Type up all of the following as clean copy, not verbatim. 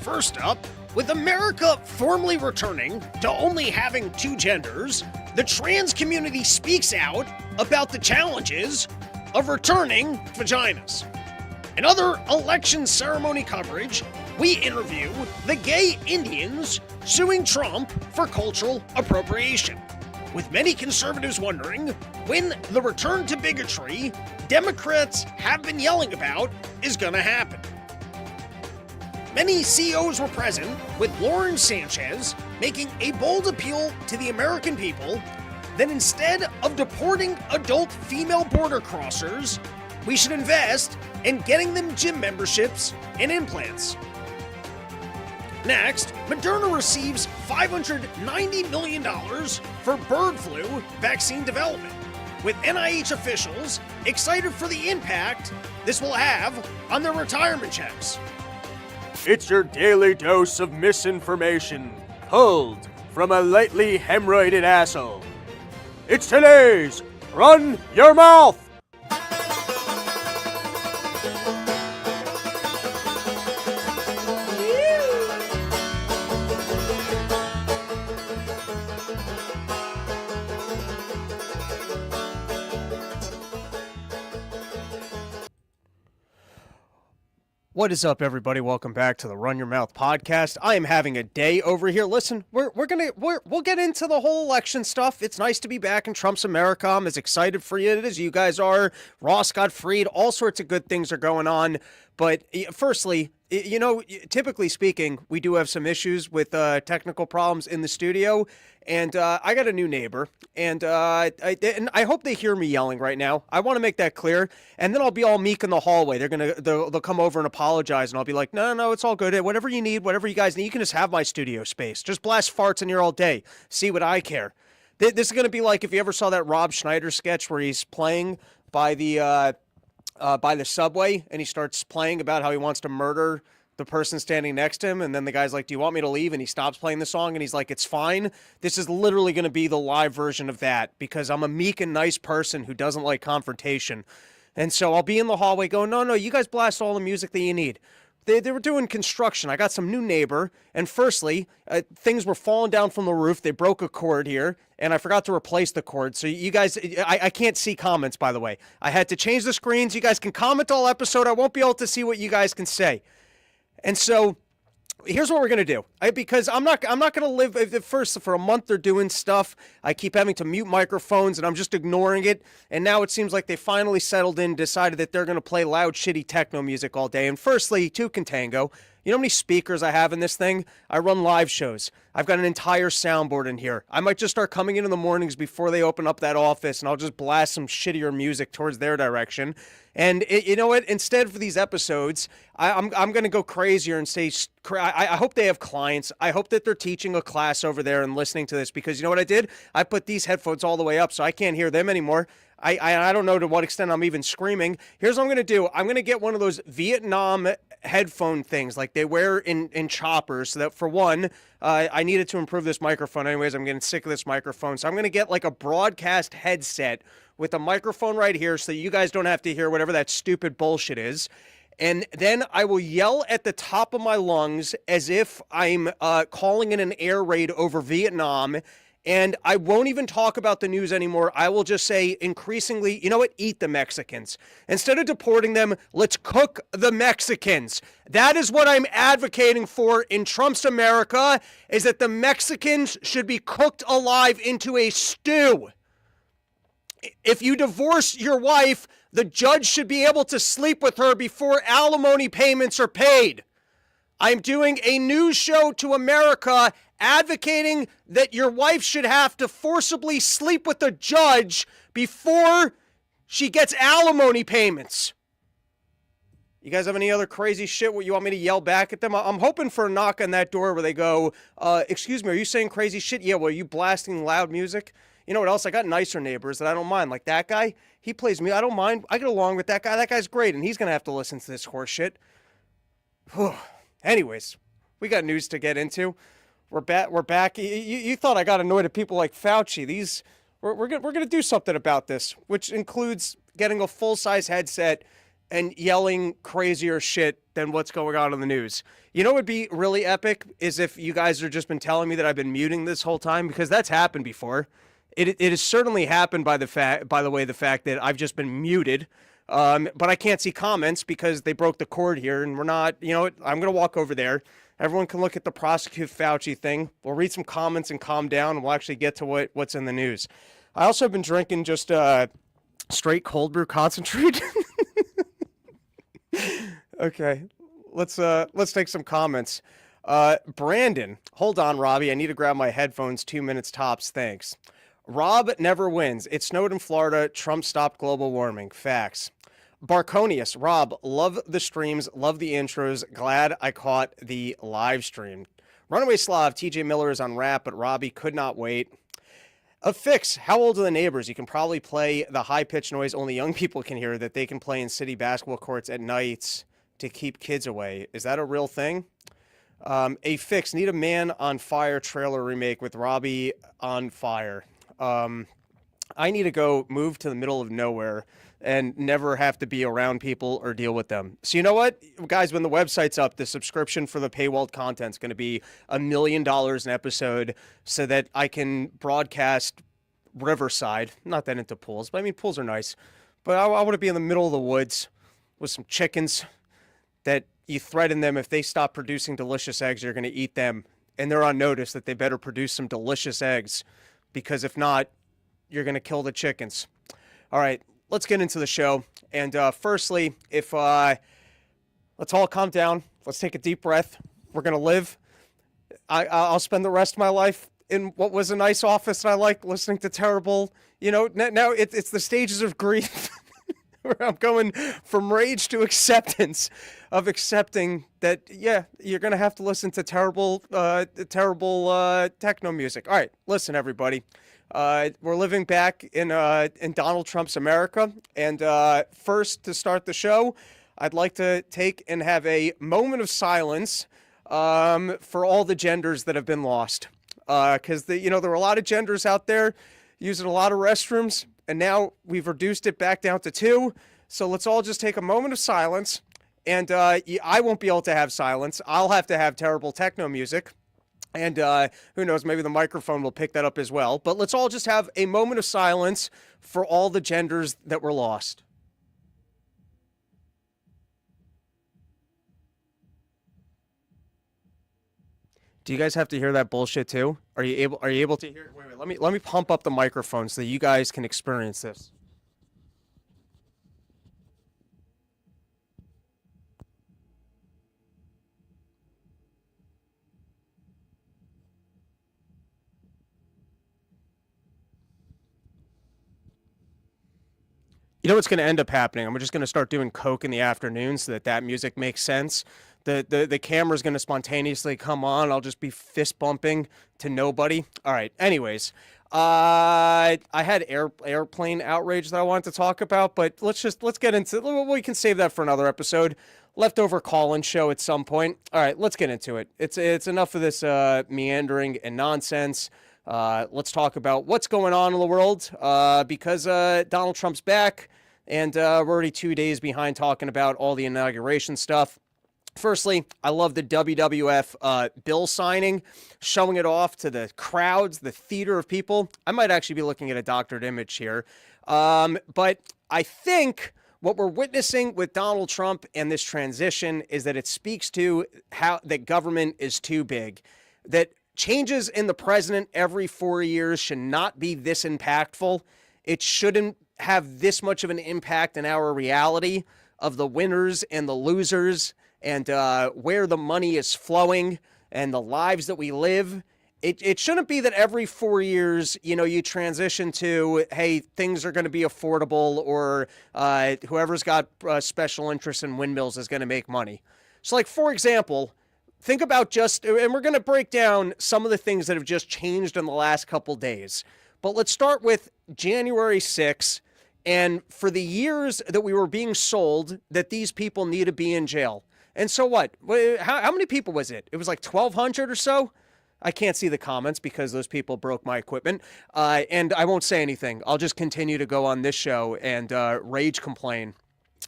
First up, with America formally returning to only having two genders, the trans community speaks out about the challenges of returning vaginas. In other election ceremony coverage, we interview the gay Indians suing Trump for cultural appropriation, with many conservatives wondering when the return to bigotry Democrats have been yelling about is going to happen. Many CEOs were present, with Lauren Sanchez making a bold appeal to the American people that instead of deporting adult female border crossers, we should invest in getting them gym memberships and implants. Next, Moderna receives $590 million for bird flu vaccine development, with NIH officials excited for the impact this will have on their retirement checks. It's your daily dose of misinformation, pulled from a lightly hemorrhoided asshole. It's today's Run Your Mouth! What is up, everybody? Welcome back to the Run Your Mouth podcast. I am having a day over here. Listen, we'll get into the whole election stuff. It's nice to be back in Trump's America. I'm as excited for it as you guys are. Ross got freed. All sorts of good things are going on. But firstly, you know, typically speaking, we do have some issues with technical problems in the studio. And I got a new neighbor, and I hope they hear me yelling right now. I want to make that clear, and then I'll be all meek in the hallway. They'll come over and apologize, and I'll be like, no, it's all good. Whatever you need, whatever you guys need, you can just have my studio space. Just blast farts in here all day. See what I care. This is going to be like if you ever saw that Rob Schneider sketch where he's playing by the subway, and he starts playing about how he wants to murder the person standing next to him, and then the guy's like, do you want me to leave? And he stops playing the song, and he's like, it's fine. This is literally going to be the live version of that, because I'm a meek and nice person who doesn't like confrontation. And so I'll be in the hallway going, no, you guys blast all the music that you need. They were doing construction. I got some new neighbor, and firstly, things were falling down from the roof. They broke a cord here, and I forgot to replace the cord. So you guys, I can't see comments, by the way. I had to change the screens. You guys can comment all episode. I won't be able to see what you guys can say. And so here's what we're going to do. Because I'm not going to live at first for a month. They're doing stuff. I keep having to mute microphones, and I'm just ignoring it. And now it seems like they finally settled in, decided that they're going to play loud, shitty techno music all day. And firstly, two can tango. You know how many speakers I have in this thing? I run live shows. I've got an entire soundboard in here. I might just start coming in the mornings before they open up that office, and I'll just blast some shittier music towards their direction. And you know what? Instead for these episodes, I'm going to go crazier and say, I hope they have clients. I hope that they're teaching a class over there and listening to this, because you know what I did? I put these headphones all the way up so I can't hear them anymore. I don't know to what extent I'm even screaming. Here's what I'm going to do. I'm going to get one of those Vietnam headphone things like they wear in choppers, so that for one, I needed to improve this microphone anyways. I'm getting sick of this microphone. So I'm going to get like a broadcast headset with a microphone right here so you guys don't have to hear whatever that stupid bullshit is. And then I will yell at the top of my lungs as if I'm calling in an air raid over Vietnam. And I won't even talk about the news anymore. I will just say increasingly, you know what? Eat the Mexicans. Instead of deporting them, let's cook the Mexicans. That is what I'm advocating for in Trump's America, is that the Mexicans should be cooked alive into a stew. If you divorce your wife, the judge should be able to sleep with her before alimony payments are paid. I'm doing a news show to America advocating that your wife should have to forcibly sleep with a judge before she gets alimony payments. You guys have any other crazy shit where you want me to yell back at them? I'm hoping for a knock on that door where they go, excuse me, are you saying crazy shit? Yeah, well, are you blasting loud music? You know what else? I got nicer neighbors that I don't mind. Like that guy, he plays me. I don't mind. I get along with that guy. That guy's great, and he's going to have to listen to this horse shit. Anyways, we got news to get into. We're back. You thought I got annoyed at people like Fauci. We're gonna do something about this, which includes getting a full-size headset and yelling crazier shit than what's going on in the news. You know what would be really epic is if you guys have just been telling me that I've been muting this whole time, because that's happened before. It has certainly happened by the fact that I've just been muted. But I can't see comments because they broke the cord here, and we're not, you know, I'm going to walk over there. Everyone can look at the Prosecute Fauci thing. We'll read some comments and calm down, and we'll actually get to what's in the news. I also have been drinking just straight cold brew concentrate. Okay, let's take some comments. Brandon, hold on, Robbie. I need to grab my headphones. 2 minutes tops. Thanks. Rob never wins. It snowed in Florida. Trump stopped global warming. Facts. Barconius, Rob, love the streams, love the intros. Glad I caught the live stream. Runaway Slav, TJ Miller is on rap, but Robbie could not wait. A fix. How old are the neighbors? You can probably play the high-pitched noise only young people can hear that they can play in city basketball courts at nights to keep kids away. Is that a real thing? A fix. Need a Man on Fire trailer remake with Robbie on fire. I need to go move to the middle of nowhere and never have to be around people or deal with them. So you know what, guys, when the website's up, the subscription for the paywalled content is going to be $1 million an episode so that I can broadcast Riverside. Not that into pools, but I mean, pools are nice. But I want to be in the middle of the woods with some chickens that you threaten them if they stop producing delicious eggs, you're going to eat them. And they're on notice that they better produce some delicious eggs, because if not, you're going to kill the chickens. All right, let's get into the show. And firstly, let's all calm down. Let's take a deep breath. We're going to live. I'll spend the rest of my life in what was a nice office, and I like listening to terrible, you know, now it's the stages of grief. Where I'm going from rage to acceptance of accepting that, yeah, you're going to have to listen to terrible techno music. All right, listen, everybody. We're living back in Donald Trump's America. And first, to start the show, I'd like to take and have a moment of silence for all the genders that have been lost. Because, there were a lot of genders out there using a lot of restrooms. And now we've reduced it back down to 2. So let's all just take a moment of silence. And I won't be able to have silence. I'll have to have terrible techno music. And who knows, maybe the microphone will pick that up as well. But let's all just have a moment of silence for all the genders that were lost. Do you guys have to hear that bullshit too? Are you able to hear it? Wait, let me pump up the microphone so that you guys can experience this. You know what's going to end up happening? I'm just going to start doing coke in the afternoon so that music makes sense. The camera's going to spontaneously come on. I'll just be fist bumping to nobody. All right. Anyways, I had airplane outrage that I wanted to talk about, but let's get into it. We can save that for another episode. Leftover call-in show at some point. All right, let's get into it. It's enough of this meandering and nonsense. Let's talk about what's going on in the world because Donald Trump's back, and we're already 2 days behind talking about all the inauguration stuff. Firstly, I love the WWF bill signing, showing it off to the crowds, the theater of people. I might actually be looking at a doctored image here. But I think what we're witnessing with Donald Trump and this transition is that it speaks to how that government is too big, that changes in the president every 4 years should not be this impactful. It shouldn't have this much of an impact in our reality of the winners and the losers and where the money is flowing and the lives that we live. It shouldn't be that every 4 years, you transition to, hey, things are going to be affordable, or whoever's got special interest in windmills is going to make money. So, like, for example, think about and we're going to break down some of the things that have just changed in the last couple days. But let's start with January 6th. And for the years that we were being sold that these people need to be in jail. And so what? How many people was it? It was like 1,200 or so? I can't see the comments because those people broke my equipment. And I won't say anything. I'll just continue to go on this show and rage complain.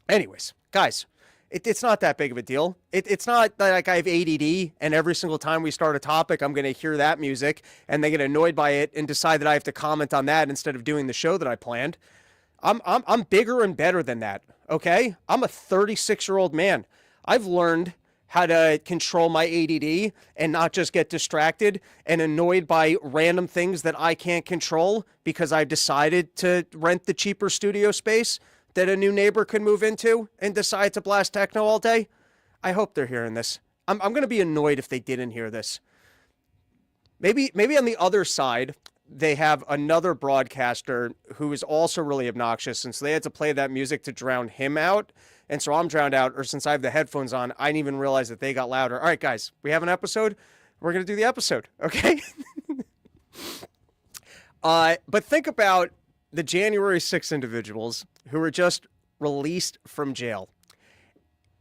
Anyways, guys, it's not that big of a deal. It's not like I have ADD and every single time we start a topic, I'm going to hear that music and they get annoyed by it and decide that I have to comment on that instead of doing the show that I planned. I'm bigger and better than that, okay? I'm a 36-year-old man. I've learned how to control my ADD and not just get distracted and annoyed by random things that I can't control because I've decided to rent the cheaper studio space that a new neighbor could move into and decide to blast techno all day. I hope they're hearing this. I'm going to be annoyed if they didn't hear this. Maybe on the other side, they have another broadcaster who is also really obnoxious, and so they had to play that music to drown him out. And so I'm drowned out, or since I have the headphones on, I didn't even realize that they got louder. All right, guys, we have an episode. We're going to do the episode, okay? But think about the January 6th individuals who were just released from jail.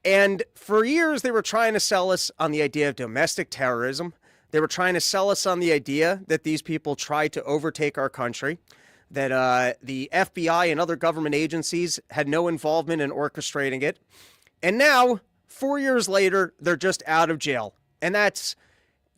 And for years, they were trying to sell us on the idea of domestic terrorism. They were trying to sell us on the idea that these people tried to overtake our country, that the FBI and other government agencies had no involvement in orchestrating it. And now, 4 years later, they're just out of jail. And that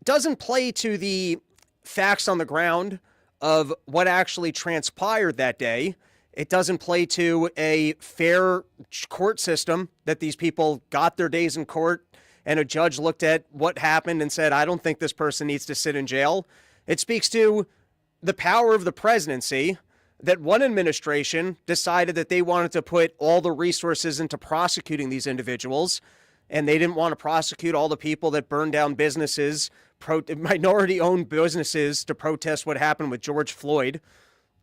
doesn't play to the facts on the ground of what actually transpired that day. It doesn't play to a fair court system that these people got their days in court and a judge looked at what happened and said, I don't think this person needs to sit in jail. It speaks to the power of the presidency that one administration decided that they wanted to put all the resources into prosecuting these individuals, and they didn't want to prosecute all the people that burned down businesses, minority-owned businesses, to protest what happened with George Floyd.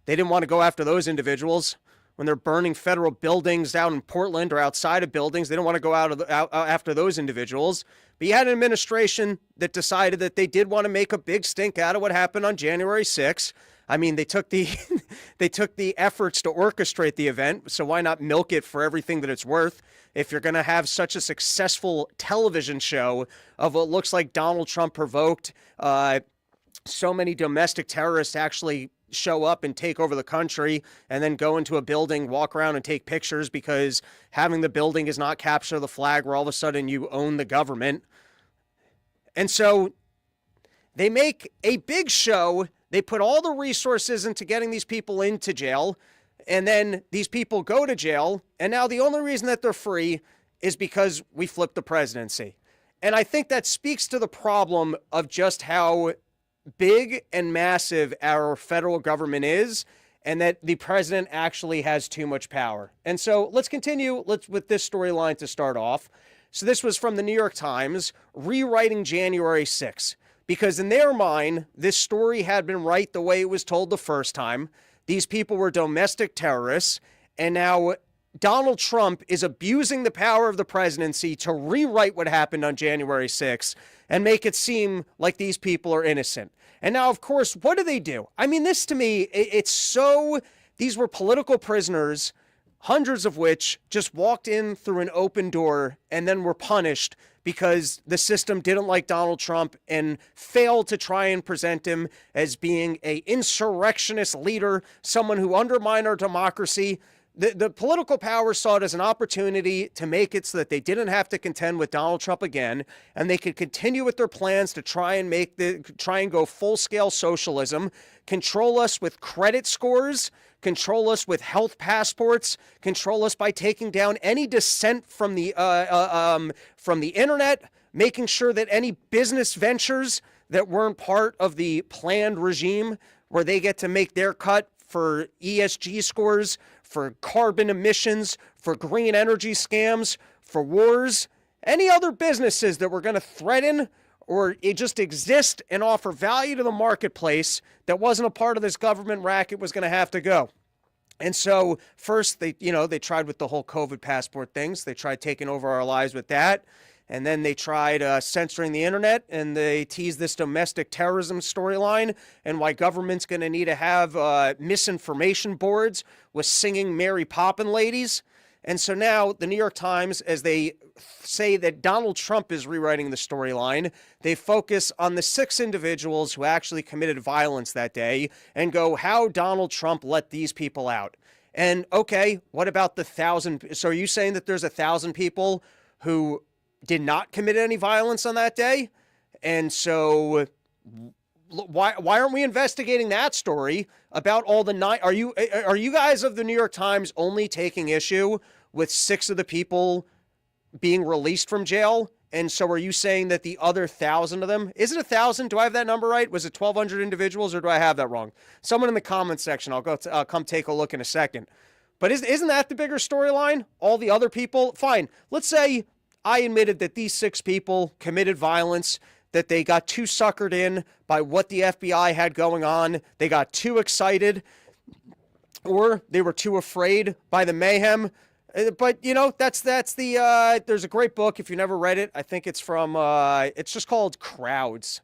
They didn't want to go after those individuals when they're burning federal buildings down in Portland or outside of buildings. They don't want to go out after those individuals. But you had an administration that decided that they did want to make a big stink out of what happened on January 6th. I mean, they took the they took the efforts to orchestrate the event, so why not milk it for everything that it's worth? If you're going to have such a successful television show of what looks like Donald Trump provoked so many domestic terrorists actually show up and take over the country and then go into a building, walk around and take pictures because having the building is not capture the flag where all of a sudden you own the government. And so they make a big show. They put all the resources into getting these people into jail. And then these people go to jail. And now the only reason that they're free is because we flipped the presidency. And I think that speaks to the problem of just how big and massive our federal government is, and that the president actually has too much power. And so let's continue with this storyline to start off. So this was from the New York Times, rewriting January 6th, because in their mind, this story had been right the way it was told the first time. These people were domestic terrorists, and now Donald Trump is abusing the power of the presidency to rewrite what happened on January 6th and make it seem like these people are innocent. And now, of course, what do? I mean, this to me, it's so, these were political prisoners, hundreds of which just walked in through an open door and then were punished because the system didn't like Donald Trump and failed to try and present him as being an insurrectionist leader, someone who undermined our democracy. The political power saw it as an opportunity to make it so that they didn't have to contend with Donald Trump again, and they could continue with their plans to try and go full-scale socialism, control us with credit scores, control us with health passports, control us by taking down any dissent from the internet, making sure that any business ventures that weren't part of the planned regime, where they get to make their cut for ESG scores, for carbon emissions, for green energy scams, for wars, any other businesses that were going to threaten or it just exist and offer value to the marketplace that wasn't a part of this government racket was going to have to go. And so first they tried with the whole COVID passport things. They tried taking over our lives with that. And then they tried censoring the internet, and they teased this domestic terrorism storyline and why government's going to need to have misinformation boards with singing Mary Poppin ladies. And so now the New York Times, as they say that Donald Trump is rewriting the storyline, they focus on the 6 individuals who actually committed violence that day and go, how Donald Trump let these people out. And okay, what about the 1,000? So are you saying that there's 1,000 people who did not commit any violence on that day? And so why aren't we investigating that story about all the nine? Are you guys of the New York Times only taking issue with 6 of the people being released from jail? And so are you saying that the other 1,000 of them, is it 1,000? Do I have that number right? Was it 1,200 individuals, or do I have that wrong? Someone in the comments section, I'll come take a look in a second. But isn't that the bigger storyline? All the other people? Fine. Let's say I admitted that these 6 people committed violence, that they got too suckered in by what the FBI had going on. They got too excited, or they were too afraid by the mayhem. But, that's the, there's a great book, if you never read it. I think it's from, it's just called Crowds.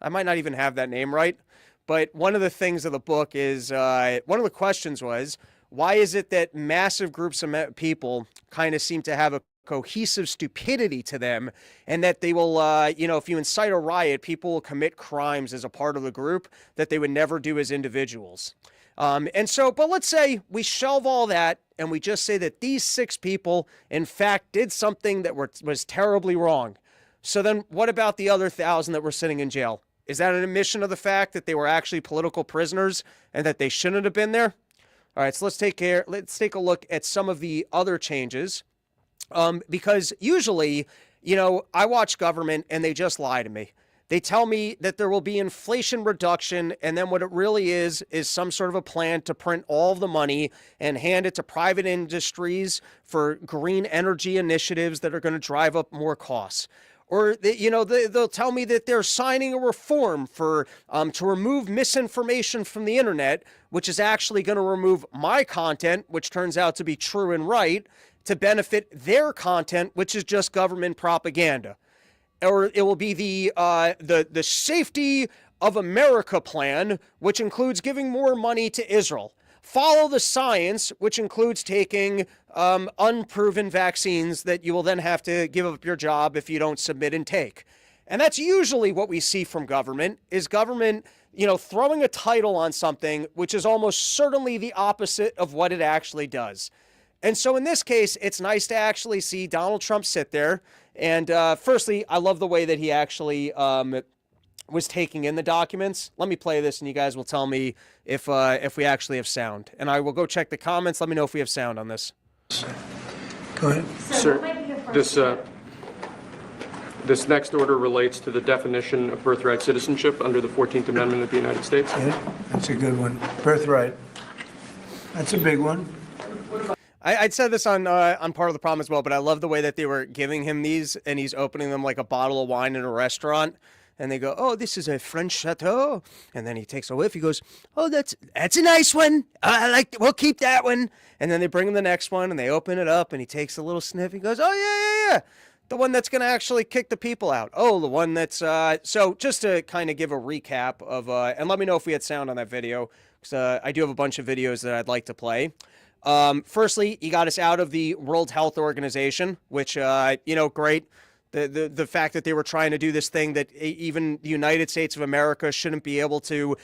I might not even have that name right. But one of the things of the book is, one of the questions was, why is it that massive groups of people kind of seem to have a cohesive stupidity to them, and that they will, if you incite a riot, people will commit crimes as a part of the group that they would never do as individuals. But let's say we shelve all that and we just say that these 6 people, in fact, did something that was terribly wrong. So then what about the other 1,000 that were sitting in jail? Is that an admission of the fact that they were actually political prisoners and that they shouldn't have been there? All right, so let's take a look at some of the other changes. Because usually, I watch government and they just lie to me. They tell me that there will be inflation reduction, and then what it really is some sort of a plan to print all of the money and hand it to private industries for green energy initiatives that are going to drive up more costs. Or, they'll tell me that they're signing a reform for to remove misinformation from the internet, which is actually going to remove my content, which turns out to be true and right, to benefit their content, which is just government propaganda. Or it will be the Safety of America plan, which includes giving more money to Israel. Follow the science, which includes taking unproven vaccines that you will then have to give up your job if you don't submit and take. And that's usually what we see from government, is government, throwing a title on something which is almost certainly the opposite of what it actually does. And so in this case, it's nice to actually see Donald Trump sit there. And firstly, I love the way that he actually was taking in the documents. Let me play this, and you guys will tell me if we actually have sound. And I will go check the comments. Let me know if we have sound on this. Go ahead. Sir, this next order relates to the definition of birthright citizenship under the 14th Amendment of the United States. Yeah, that's a good one. Birthright. That's a big one. I'd said this on Part of the Problem as well, but I love the way that they were giving him these, and he's opening them like a bottle of wine in a restaurant, and they go, "Oh, this is a French chateau," and then he takes a whiff. He goes, "Oh, that's a nice one. We'll keep that one." And then they bring him the next one, and they open it up, and he takes a little sniff. He goes, "Oh yeah, the one that's going to actually kick the people out. Oh, the one that's so." Just to kind of give a recap of, and let me know if we had sound on that video, because I do have a bunch of videos that I'd like to play. Firstly, he got us out of the World Health Organization, which, great. The fact that they were trying to do this thing that even the United States of America shouldn't be able to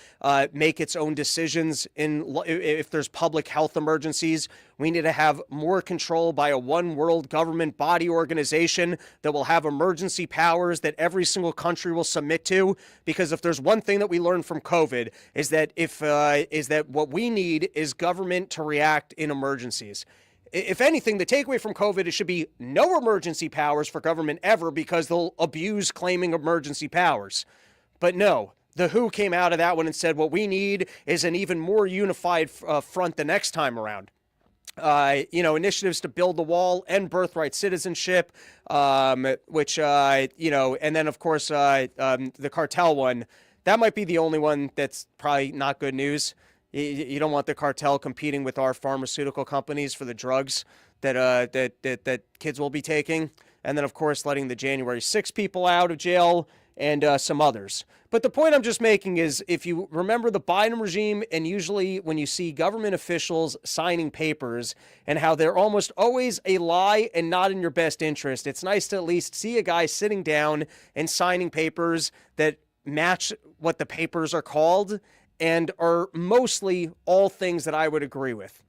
make its own decisions if there's public health emergencies. We need to have more control by a one world government body organization that will have emergency powers that every single country will submit to. Because if there's one thing that we learned from COVID is that what we need is government to react in emergencies. If anything, the takeaway from COVID, it should be no emergency powers for government ever, because they'll abuse claiming emergency powers. But no, the WHO came out of that one and said what we need is an even more unified front the next time around. Initiatives to build the wall, end birthright citizenship, which, and then, of course, the cartel one. That might be the only one that's probably not good news. You don't want the cartel competing with our pharmaceutical companies for the drugs that kids will be taking. And then, of course, letting the January 6 people out of jail and some others. But the point I'm just making is, if you remember the Biden regime, and usually when you see government officials signing papers and how they're almost always a lie and not in your best interest, it's nice to at least see a guy sitting down and signing papers that match what the papers are called and are mostly all things that I would agree with.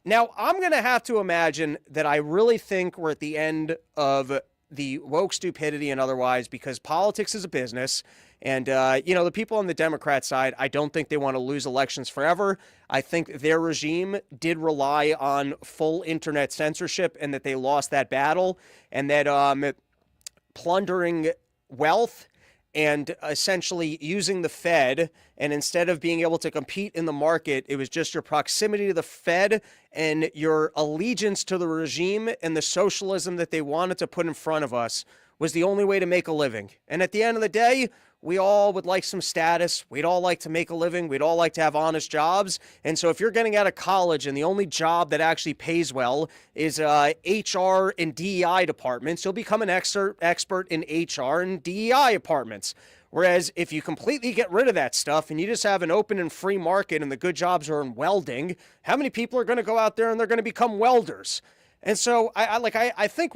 Now, I'm going to have to imagine that I really think we're at the end of the woke stupidity and otherwise, because politics is a business. And, the people on the Democrat side, I don't think they want to lose elections forever. I think their regime did rely on full internet censorship and that they lost that battle, and that plundering wealth and essentially using the Fed, and instead of being able to compete in the market, it was just your proximity to the Fed and your allegiance to the regime and the socialism that they wanted to put in front of us was the only way to make a living. And at the end of the day, we all would like some status. We'd all like to make a living. We'd all like to have honest jobs. And so if you're getting out of college and the only job that actually pays well is HR and DEI departments, you'll become an expert in HR and DEI departments. Whereas if you completely get rid of that stuff and you just have an open and free market and the good jobs are in welding, how many people are going to go out there and they're going to become welders? And so I think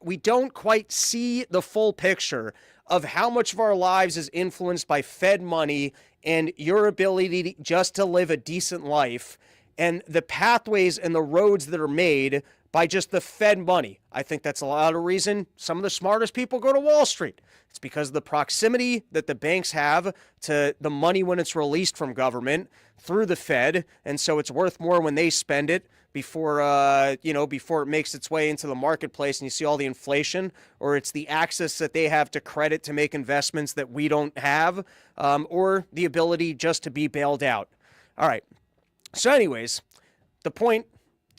we don't quite see the full picture of how much of our lives is influenced by Fed money and your ability just to live a decent life, and the pathways and the roads that are made by just the Fed money. I think that's a lot of reason some of the smartest people go to Wall Street. It's because of the proximity that the banks have to the money when it's released from government through the Fed, and so it's worth more when they spend it before it makes its way into the marketplace and you see all the inflation, or it's the access that they have to credit to make investments that we don't have, or the ability just to be bailed out. All right. So anyways, the point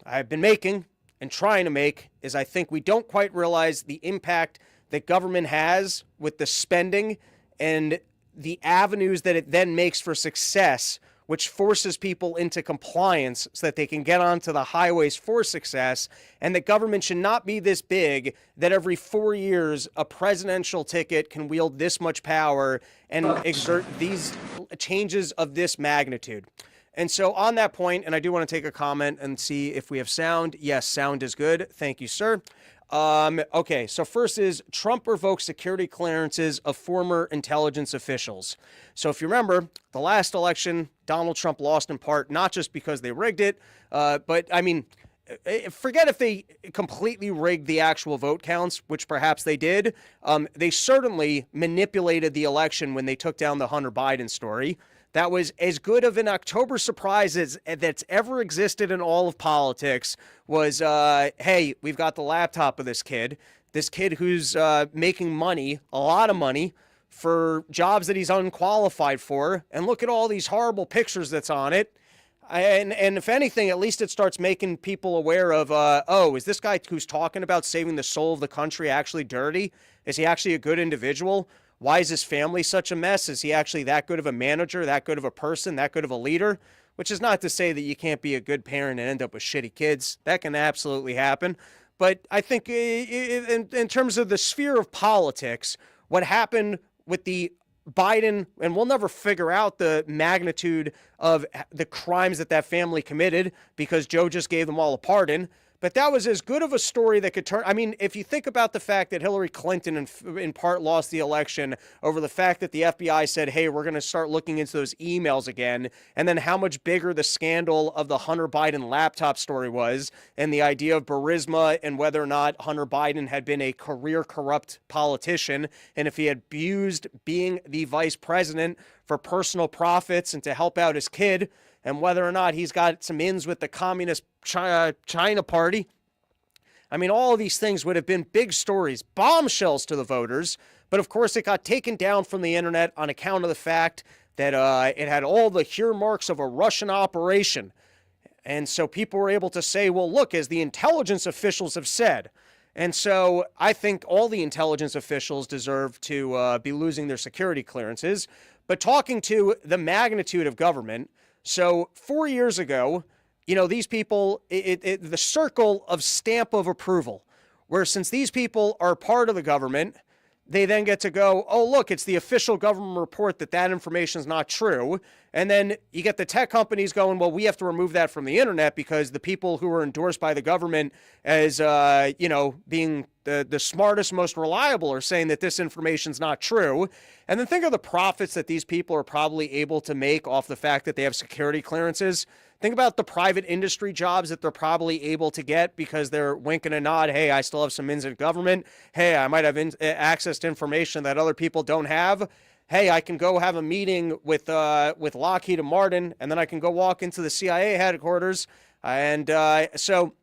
I've been making and trying to make is I think we don't quite realize the impact that government has with the spending and the avenues that it then makes for success, which forces people into compliance so that they can get onto the highways for success, and that government should not be this big that every 4 years a presidential ticket can wield this much power and exert these changes of this magnitude. And so on that point, and I do want to take a comment and see if we have sound. Yes, sound is good. Thank you, sir. Okay, so first is Trump revokes security clearances of former intelligence officials. So if you remember, the last election, Donald Trump lost in part, not just because they rigged it, but I mean, forget if they completely rigged the actual vote counts, which perhaps they did. They certainly manipulated the election when they took down the Hunter Biden story. That was as good of an October surprise that's ever existed in all of politics. Was, hey, we've got the laptop of this kid who's making money, a lot of money, for jobs that he's unqualified for, and look at all these horrible pictures that's on it. And if anything, at least it starts making people aware of, is this guy who's talking about saving the soul of the country actually dirty? Is he actually a good individual? Why is his family such a mess? Is he actually that good of a manager, that good of a person, that good of a leader? Which is not to say that you can't be a good parent and end up with shitty kids. That can absolutely happen. But I think in terms of the sphere of politics, what happened with the Biden, and we'll never figure out the magnitude of the crimes that family committed because Joe just gave them all a pardon. But that was as good of a story that could turn. I mean, if you think about the fact that Hillary Clinton in part lost the election over the fact that the FBI said, hey, we're going to start looking into those emails again, and then how much bigger the scandal of the Hunter Biden laptop story was, and the idea of Burisma and whether or not Hunter Biden had been a career corrupt politician, and if he had abused being the vice president for personal profits and to help out his kid, and whether or not he's got some ins with the Communist China Party. I mean, all of these things would have been big stories, bombshells to the voters, but of course it got taken down from the internet on account of the fact that it had all the earmarks of a Russian operation. And so people were able to say, well, look, as the intelligence officials have said. And so I think all the intelligence officials deserve to be losing their security clearances. But talking to the magnitude of government, so 4 years ago, these people, the circle of stamp of approval, where since these people are part of the government, they then get to go, oh, look, it's the official government report that information is not true. And then you get the tech companies going, well, we have to remove that from the internet because the people who are endorsed by the government as, being the smartest, most reliable are saying that this information is not true. And then think of the profits that these people are probably able to make off the fact that they have security clearances. Think about the private industry jobs that they're probably able to get because they're winking a nod. Hey, I still have some ins in government. Hey, I might have access to information that other people don't have. Hey, I can go have a meeting with Lockheed and Martin, and then I can go walk into the CIA headquarters. So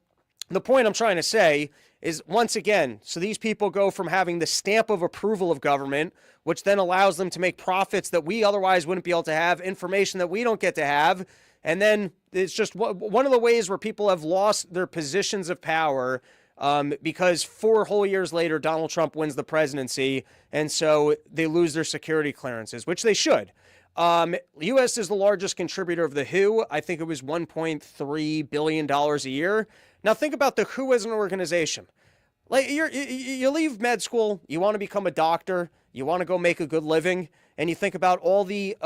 the point I'm trying to say is, once again, so these people go from having the stamp of approval of government, which then allows them to make profits that we otherwise wouldn't be able to have, information that we don't get to have. And then it's just one of the ways where people have lost their positions of power because 4 whole years later, Donald Trump wins the presidency, and so they lose their security clearances, which they should. U.S. is the largest contributor of the WHO. I think it was $1.3 billion a year. Now think about the WHO as an organization. Like you leave med school, you want to become a doctor, you want to go make a good living, and you think about all the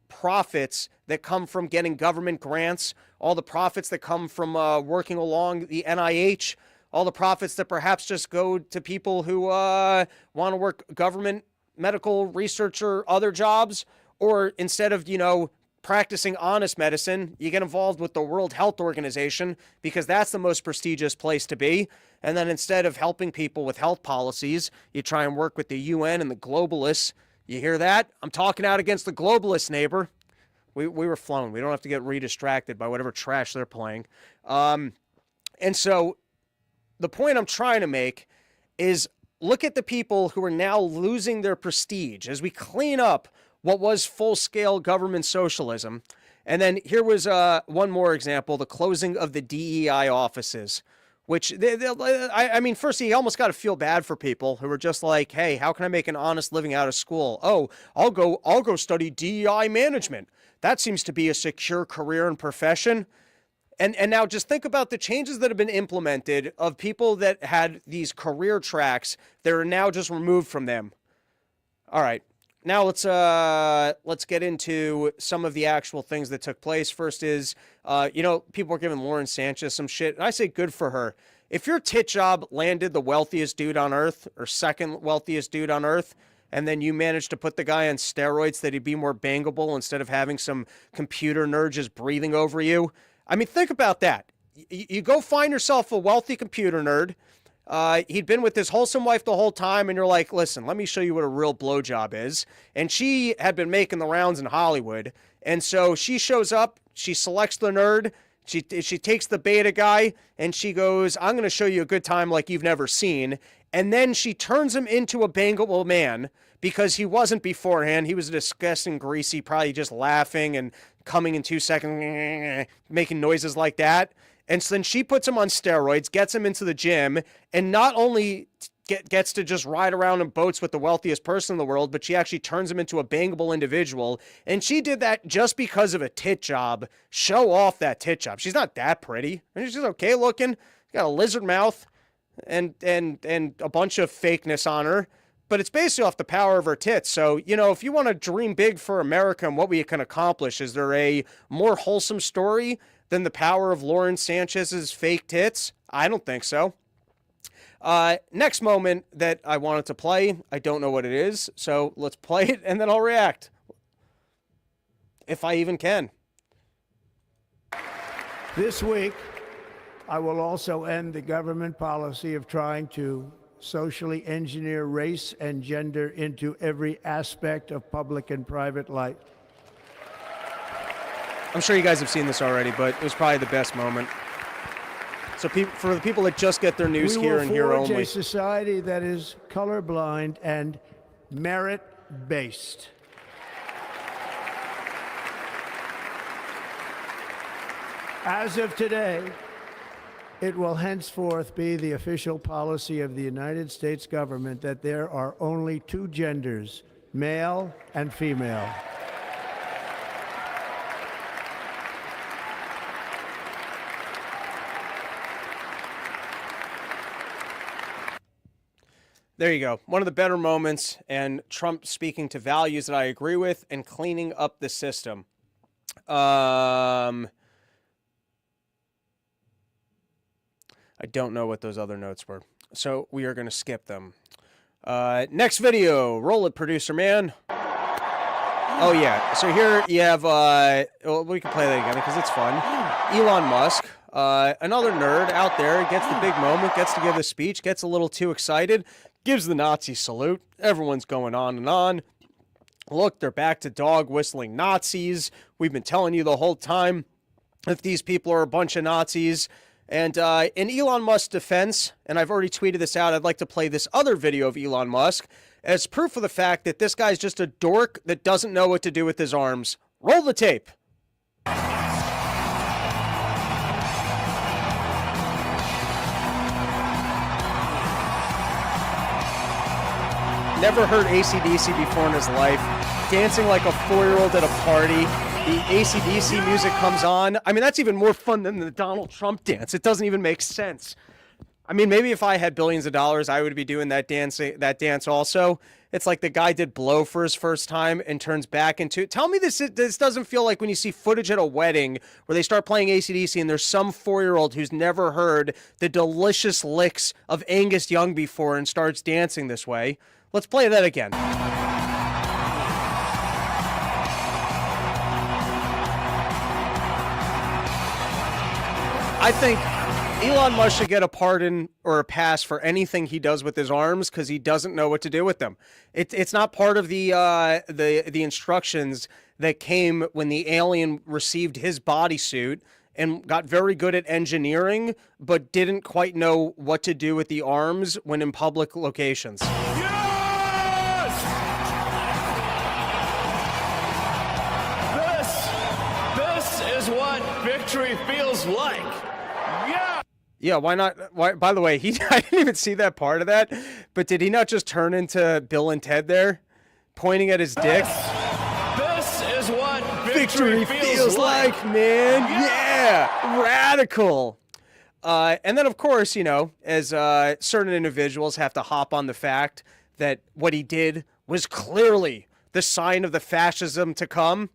profits that come from getting government grants, all the profits that come from working along the NIH, all the profits that perhaps just go to people who want to work government, medical research, or other jobs, or instead of, practicing honest medicine, you get involved with the World Health Organization because that's the most prestigious place to be. And then instead of helping people with health policies, you try and work with the UN and the globalists. You hear that? I'm talking out against the globalist, neighbor. We were flown. We don't have to get re-distracted by whatever trash they're playing. And so the point I'm trying to make is look at the people who are now losing their prestige as we clean up what was full-scale government socialism. And then here was one more example, the closing of the DEI offices, which, firstly, you almost got to feel bad for people who are just like, hey, how can I make an honest living out of school? Oh, I'll go study DEI management. That seems to be a secure career and profession. And now just think about the changes that have been implemented of people that had these career tracks that are now just removed from them. All right. Now let's get into some of the actual things that took place. First is, people were giving Lauren Sanchez some shit, and I say good for her. If your tit job landed the wealthiest dude on earth or second wealthiest dude on earth, and then you managed to put the guy on steroids that he'd be more bangable instead of having some computer nerd just breathing over you, I mean, think about that. You go find yourself a wealthy computer nerd. He'd been with his wholesome wife the whole time, and you're like, listen, let me show you what a real blowjob is. And she had been making the rounds in Hollywood. And so she shows up, she selects the nerd, she takes the beta guy, and she goes, I'm going to show you a good time like you've never seen. And then she turns him into a bangable man because he wasn't beforehand. He was disgusting, greasy, probably just laughing and coming in 2 seconds, making noises like that. And so then she puts him on steroids, gets him into the gym, and not only gets to just ride around in boats with the wealthiest person in the world, but she actually turns him into a bangable individual. And she did that just because of a tit job. Show off that tit job. She's not that pretty. She's okay looking. Got a lizard mouth and a bunch of fakeness on her. But it's basically off the power of her tits. So, if you want to dream big for America and what we can accomplish, is there a more wholesome story than the power of Lauren Sanchez's fake tits? I don't think so. Next moment that I wanted to play, I don't know what it is, so let's play it and then I'll react. If I even can. This week, I will also end the government policy of trying to socially engineer race and gender into every aspect of public and private life. I'm sure you guys have seen this already, but it was probably the best moment. So for the people that just get their news here and here only. We will forge a society that is colorblind and merit-based. As of today, it will henceforth be the official policy of the United States government that there are only 2 genders, male and female. There you go. One of the better moments, and Trump speaking to values that I agree with and cleaning up the system. I don't know what those other notes were, so we are going to skip them. Next video. Roll it, producer man. Oh, yeah. So here you have, we can play that again because it's fun. Elon Musk, another nerd out there, gets the big moment, gets to give a speech, gets a little too excited, gives the Nazi salute. Everyone's going on and on. Look, they're back to dog whistling Nazis. We've been telling you the whole time if these people are a bunch of Nazis. And in Elon Musk's defense, and I've already tweeted this out, I'd like to play this other video of Elon Musk as proof of the fact that this guy's just a dork that doesn't know what to do with his arms. Roll the tape. Never heard AC/DC before in his life. Dancing like a 4-year-old at a party. The AC/DC music comes on. I mean, that's even more fun than the Donald Trump dance. It doesn't even make sense. I mean, maybe if I had billions of dollars, I would be doing that dance also. It's like the guy did blow for his first time and turns back into... Tell me this doesn't feel like when you see footage at a wedding where they start playing AC/DC and there's some 4-year-old who's never heard the delicious licks of Angus Young before and starts dancing this way. Let's play that again. I think Elon Musk should get a pardon or a pass for anything he does with his arms because he doesn't know what to do with them. It's not part of the instructions that came when the alien received his bodysuit and got very good at engineering, but didn't quite know what to do with the arms when in public locations. This is what victory feels like. Yeah, why not? Why? By the way, I didn't even see that part of that, but did he not just turn into Bill and Ted there, pointing at his dick? This is what victory feels like, man. Yeah, radical. And then, of course, you know, as certain individuals have to hop on the fact that what he did was clearly the sign of the fascism to come.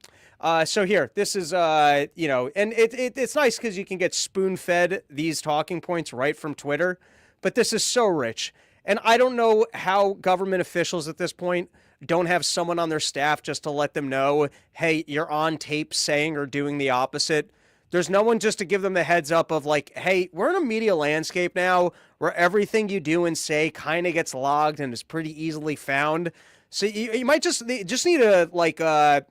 So here, this is, you know, and it's nice because you can get spoon-fed these talking points right from Twitter, but this is so rich. And I don't know how government officials at this point don't have someone on their staff just to let them know, hey, you're on tape saying or doing the opposite. There's no one just to give them the heads up of like, hey, we're in a media landscape now where everything you do and say kind of gets logged and is pretty easily found. So you might just need a, like, a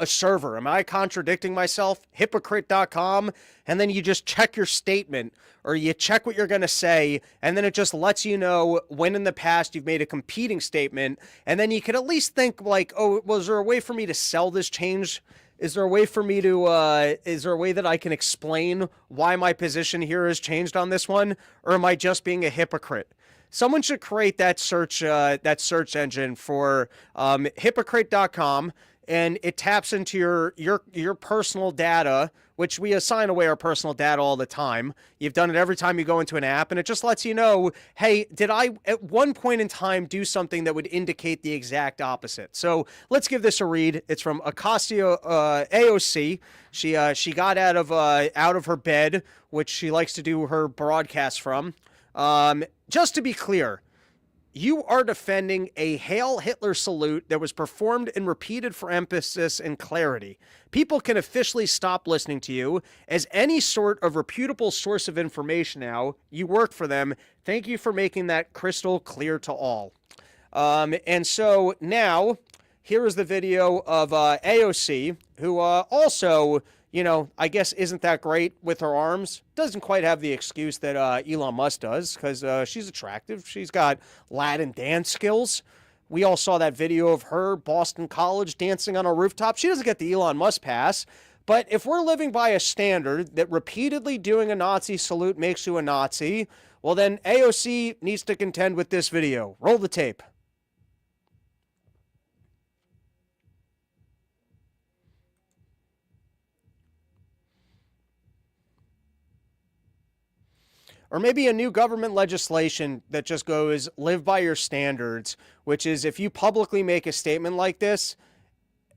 server. Am I contradicting myself? Hypocrite.com. And then you just check your statement or you check what you're going to say. And then it just lets you know when in the past you've made a competing statement. And then you can at least think like, oh, was there a way for me to sell this change? Is there a way for me to, is there a way that I can explain why my position here has changed on this one? Or am I just being a hypocrite? Someone should create that search engine for hypocrite.com. And it taps into your personal data, which we assign away our personal data all the time. You've done it every time you go into an app, and it just lets you know, hey, did I at one point in time do something that would indicate the exact opposite? So let's give this a read. It's from Acacia AOC. She got out of her bed, which she likes to do her broadcast from. Just to be clear, you are defending a Hail Hitler salute that was performed and repeated for emphasis and clarity. People can officially stop listening to you as any sort of reputable source of information now. You work for them. Thank you for making that crystal clear to all. And so now, here is the video of AOC, who also, you know, I guess isn't that great with her arms. Doesn't quite have the excuse that Elon Musk does because she's attractive. She's got Latin dance skills. We all saw that video of her, Boston College, dancing on a rooftop. She doesn't get the Elon Musk pass. But if we're living by a standard that repeatedly doing a Nazi salute makes you a Nazi, well then AOC needs to contend with this video. Roll the tape. Or maybe a new government legislation that just goes, live by your standards, which is if you publicly make a statement like this,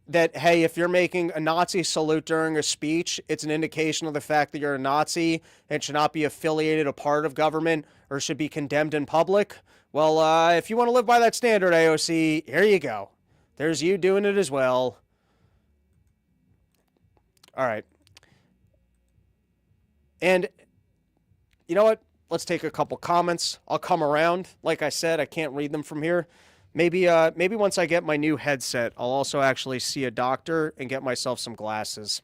that, hey, if you're making a Nazi salute during a speech, it's an indication of the fact that you're a Nazi and should not be affiliated a part of government or should be condemned in public. Well, if you want to live by that standard, AOC, here you go. There's you doing it as well. All right. And you know what? Let's take a couple comments. I'll come around. Like I said, I can't read them from here. Maybe once I get my new headset, I'll also actually see a doctor and get myself some glasses.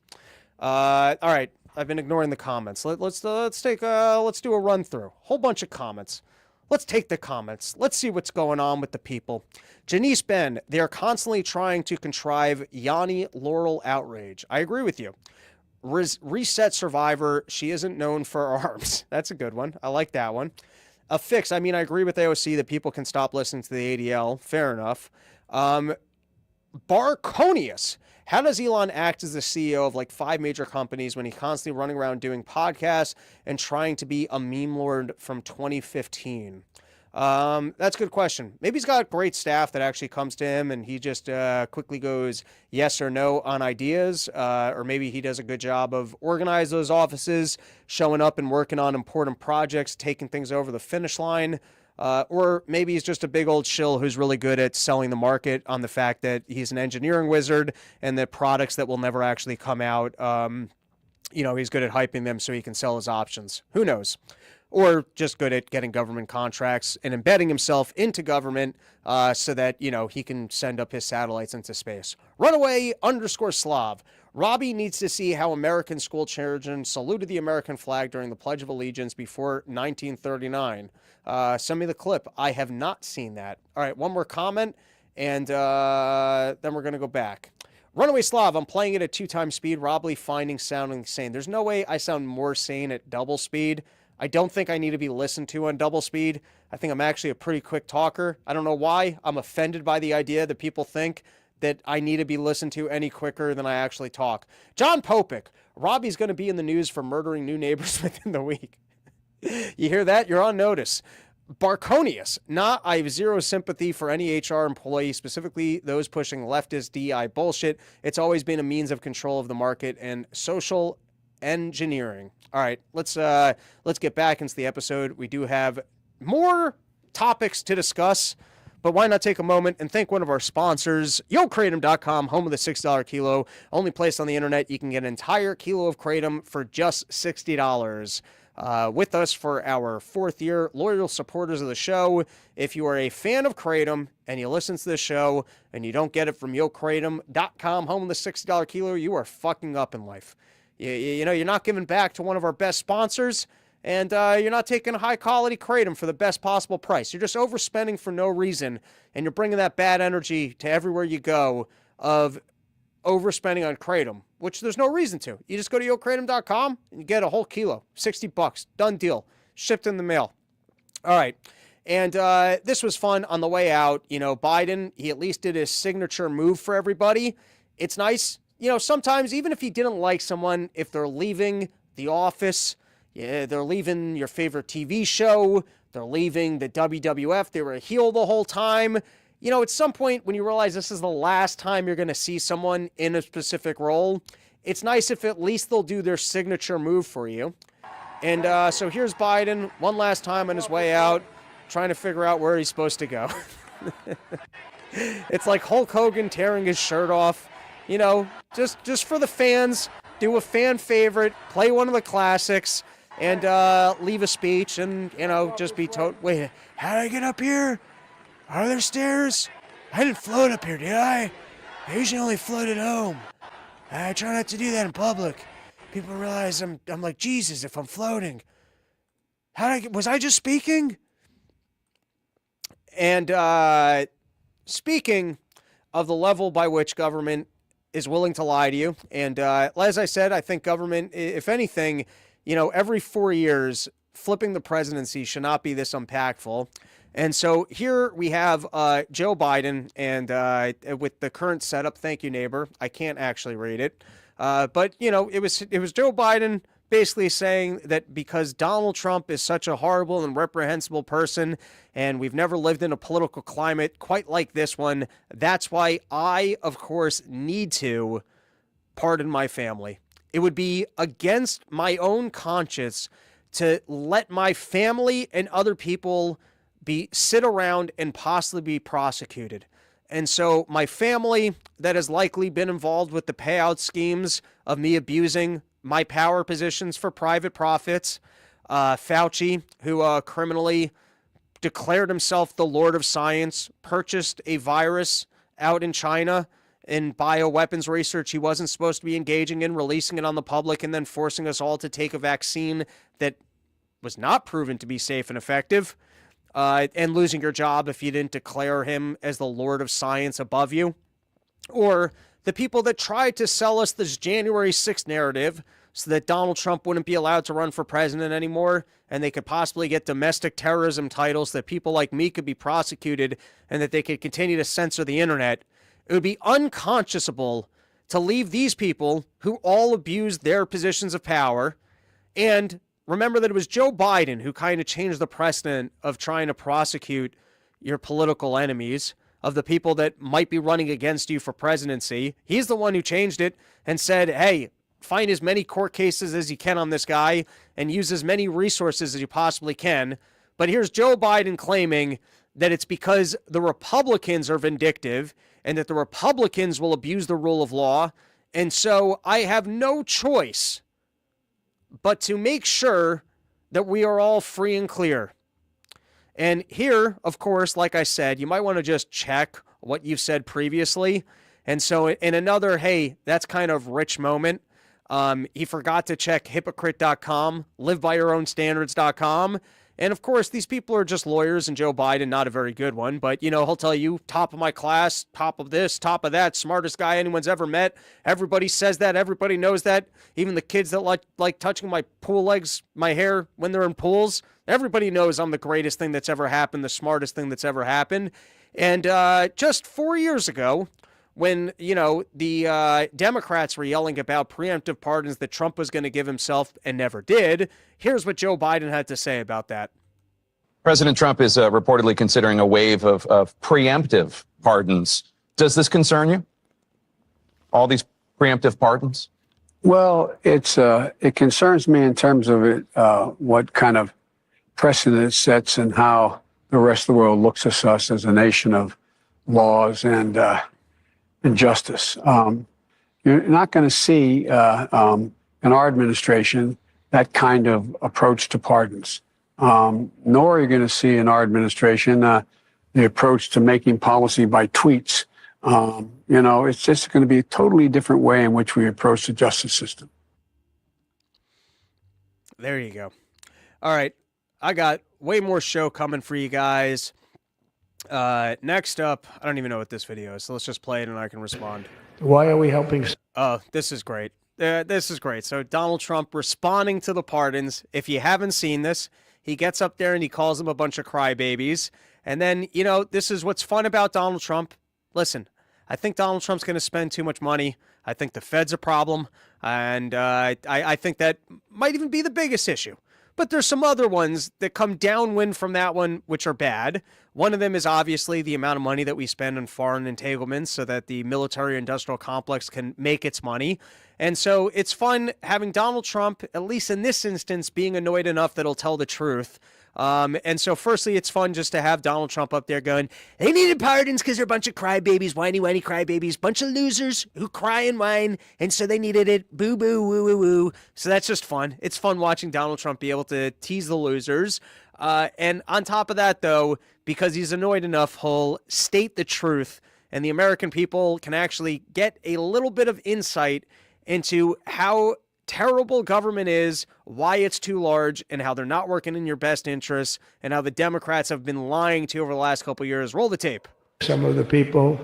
All right. I've been ignoring the comments. Let's do a run through. Whole bunch of comments. Let's take the comments. Let's see what's going on with the people. Janice Ben, they are constantly trying to contrive Yanni Laurel outrage. I agree with you. Reset Survivor, she isn't known for arms. That's a good one. I like that one. A fix, I mean, I agree with AOC that people can stop listening to the ADL. Fair enough. Barconius, how does Elon act as the CEO of like 5 major companies when he's constantly running around doing podcasts and trying to be a meme lord from 2015? That's a good question. Maybe he's got great staff that actually comes to him and he just quickly goes yes or no on ideas, or maybe he does a good job of organizing those offices, showing up and working on important projects, taking things over the finish line. Or maybe he's just a big old shill who's really good at selling the market on the fact that he's an engineering wizard and the products that will never actually come out, he's good at hyping them so he can sell his options. Who knows? Or just good at getting government contracts and embedding himself into government so that, he can send up his satellites into space. Runaway_Slav. Robbie needs to see how American school children saluted the American flag during the Pledge of Allegiance before 1939. Send me the clip. I have not seen that. All right, one more comment, and then we're going to go back. Runaway Slav, I'm playing it at 2x speed. Robbie finding sounding sane. There's no way I sound more sane at double speed. I don't think I need to be listened to on double speed. I think I'm actually a pretty quick talker. I don't know why. I'm offended by the idea that people think that I need to be listened to any quicker than I actually talk. John Popick, Robbie's going to be in the news for murdering new neighbors within the week. You hear that? You're on notice. Barconius, I have zero sympathy for any HR employee, specifically those pushing leftist DI bullshit. It's always been a means of control of the market and social engineering. All right, let's get back into the episode. We do have more topics to discuss, but why not take a moment and thank one of our sponsors, YoKratom.com, home of the $6 kilo. Only place on the internet you can get an entire kilo of kratom for just $60. With us for our 4th year, loyal supporters of the show. If you are a fan of kratom and you listen to this show and you don't get it from YoKratom.com, home of the $60 kilo, you are fucking up in life. You're not giving back to one of our best sponsors, and you're not taking a high-quality kratom for the best possible price. You're just overspending for no reason, and you're bringing that bad energy to everywhere you go of overspending on kratom, which there's no reason to. You just go to YoKratom.com and you get a whole kilo, $60, done deal, shipped in the mail. All right, and this was fun on the way out. Biden, he at least did his signature move for everybody. It's nice. Sometimes even if you didn't like someone, if they're leaving the office, they're leaving your favorite TV show, they're leaving the WWF, they were a heel the whole time. At some point when you realize this is the last time you're going to see someone in a specific role, it's nice if at least they'll do their signature move for you. And so here's Biden one last time on his way out, trying to figure out where he's supposed to go. It's like Hulk Hogan tearing his shirt off. Just for the fans, do a fan favorite, play one of the classics, and leave a speech, and, just be told, wait, how did I get up here? Are there stairs? I didn't float up here, did I? I usually only float at home. I try not to do that in public. People realize I'm like Jesus if I'm floating. Was I just speaking? And speaking of the level by which government is willing to lie to you, and as I said, I think government, if anything, every 4 years, flipping the presidency should not be this impactful. And so here we have Joe Biden, and with the current setup, thank you, neighbor. I can't actually read it, but it was Joe Biden basically saying that because Donald Trump is such a horrible and reprehensible person, and we've never lived in a political climate quite like this one, that's why I, of course, need to pardon my family. It would be against my own conscience to let my family and other people sit around and possibly be prosecuted. And so my family that has likely been involved with the payout schemes of me abusing my power positions for private profits. Fauci, who criminally declared himself the Lord of Science, purchased a virus out in China in bioweapons research he wasn't supposed to be engaging in, releasing it on the public, and then forcing us all to take a vaccine that was not proven to be safe and effective, and losing your job if you didn't declare him as the Lord of Science above you. Or the people that tried to sell us this January 6th narrative so that Donald Trump wouldn't be allowed to run for president anymore, and they could possibly get domestic terrorism titles, that people like me could be prosecuted, and that they could continue to censor the internet. It would be unconscionable to leave these people, who all abused their positions of power, and remember that it was Joe Biden who kind of changed the precedent of trying to prosecute your political enemies, of the people that might be running against you for presidency. He's the one who changed it and said, hey, find as many court cases as you can on this guy and use as many resources as you possibly can. But here's Joe Biden claiming that it's because the Republicans are vindictive and that the Republicans will abuse the rule of law. And so I have no choice but to make sure that we are all free and clear. And here, of course, like I said, you might want to just check what you've said previously. And so in another, hey, that's kind of rich moment, he forgot to check hypocrite.com, livebyyourownstandards.com. And of course, these people are just lawyers, and Joe Biden, not a very good one. But, you know, he'll tell you, top of my class, top of this, top of that, smartest guy anyone's ever met. Everybody says that. Everybody knows that. Even the kids that like touching my pool legs, my hair when they're in pools. Everybody knows I'm the greatest thing that's ever happened, the smartest thing that's ever happened. And just 4 years ago, when, you know, the Democrats were yelling about preemptive pardons that Trump was going to give himself and never did, here's what Joe Biden had to say about that. President Trump is reportedly considering a wave of preemptive pardons. Does this concern you? All these preemptive pardons? Well, it concerns me in terms of what kind of precedent it sets and how the rest of the world looks at us as a nation of laws and justice. You're not going to see in our administration that kind of approach to pardons, nor are you going to see in our administration the approach to making policy by tweets. You know, it's just going to be a totally different way in which we approach the justice system. There you go. All right. I got way more show coming for you guys. Next up, I don't even know what this video is, so let's just play it and I can respond. Why are we helping? Oh, this is great. This is great. So Donald Trump responding to the pardons. If you haven't seen this, he gets up there and he calls them a bunch of crybabies. And then, you know, this is what's fun about Donald Trump. Listen, I think Donald Trump's going to spend too much money. I think the Fed's a problem. And I think that might even be the biggest issue. But there's some other ones that come downwind from that one, which are bad. One of them is obviously the amount of money that we spend on foreign entanglements so that the military-industrial complex can make its money. And so it's fun having Donald Trump, at least in this instance, being annoyed enough that he'll tell the truth. And so firstly, it's fun just to have Donald Trump up there going, they needed pardons because they're a bunch of crybabies, whiny crybabies, bunch of losers who cry and whine, and so they needed it, boo-boo, woo-woo-woo. So that's just fun. It's fun watching Donald Trump be able to tease the losers. And on top of that, though, because he's annoyed enough, he'll state the truth, and the American people can actually get a little bit of insight into how terrible government is, why it's too large, and how they're not working in your best interests, and how the Democrats have been lying to you over the last couple of years. Roll the tape. Some of the people,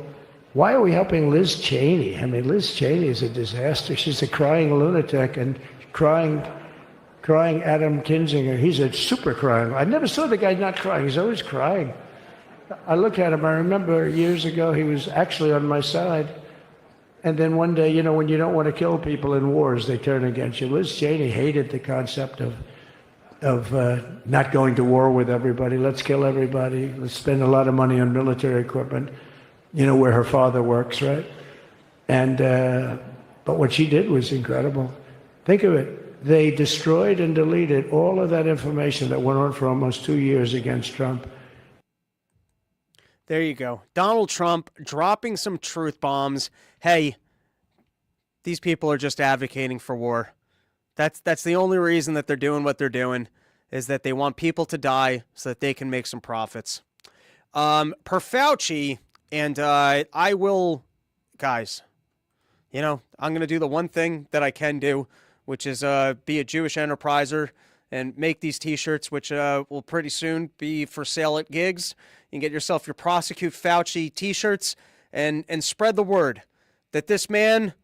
why are we helping Liz Cheney? I mean, Liz Cheney is a disaster. She's a crying lunatic and crying Adam Kinzinger. He's a super crying. I never saw the guy not crying. He's always crying. I look at him. I remember years ago he was actually on my side. And then one day, you know, when you don't want to kill people in wars, they turn against you. Liz Cheney hated the concept of not going to war with everybody. Let's kill everybody. Let's spend a lot of money on military equipment, you know, where her father works, right? And but what she did was incredible. Think of it. They destroyed and deleted all of that information that went on for almost 2 years against Trump. There you go. Donald Trump dropping some truth bombs. Hey, these people are just advocating for war. That's the only reason that they're doing what they're doing, is that they want people to die so that they can make some profits. Per Fauci, and I will, guys, I'm going to do the one thing that I can do, which is be a Jewish enterpriser and make these T-shirts, which will pretty soon be for sale at gigs. You can get yourself your Prosecute Fauci T-shirts and spread the word that this man,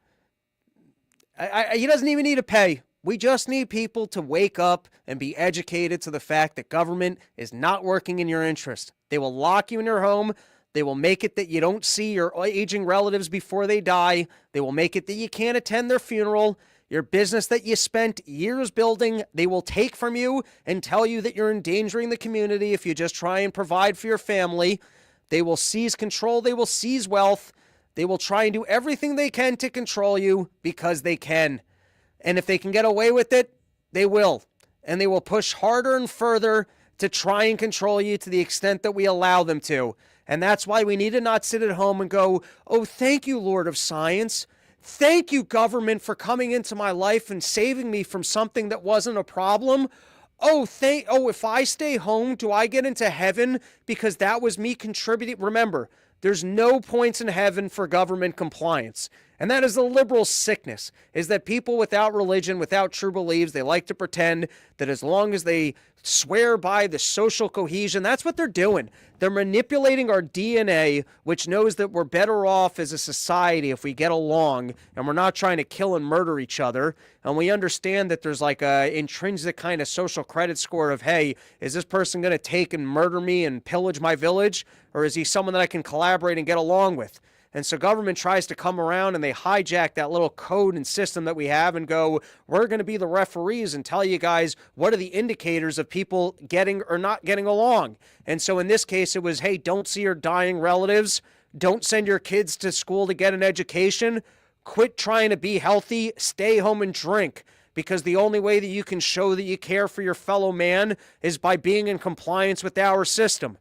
he doesn't even need to pay. We just need people to wake up and be educated to the fact that government is not working in your interest. They will lock you in your home. They will make it that you don't see your aging relatives before they die. They will make it that you can't attend their funeral. Your business that you spent years building, they will take from you and tell you that you're endangering the community if you just try and provide for your family. They will seize control. They will seize wealth. They will try and do everything they can to control you because they can. And if they can get away with it, they will. And they will push harder and further to try and control you to the extent that we allow them to. And that's why we need to not sit at home and go, oh, thank you, Lord of Science. Thank you, government, for coming into my life and saving me from something that wasn't a problem. If I stay home, do I get into heaven because that was me contributing? Remember, there's no points in heaven for government compliance. And that is the liberal sickness, is that people without religion, without true beliefs, they like to pretend that as long as they swear by the social cohesion, that's what they're doing. They're manipulating our DNA, which knows that we're better off as a society if we get along and we're not trying to kill and murder each other. And we understand that there's like a intrinsic kind of social credit score of, hey, is this person going to take and murder me and pillage my village? Or is he someone that I can collaborate and get along with? And so government tries to come around and they hijack that little code and system that we have and go, we're going to be the referees and tell you guys what are the indicators of people getting or not getting along. And so in this case, it was, hey, don't see your dying relatives. Don't send your kids to school to get an education. Quit trying to be healthy. Stay home and drink. Because the only way that you can show that you care for your fellow man is by being in compliance with our system.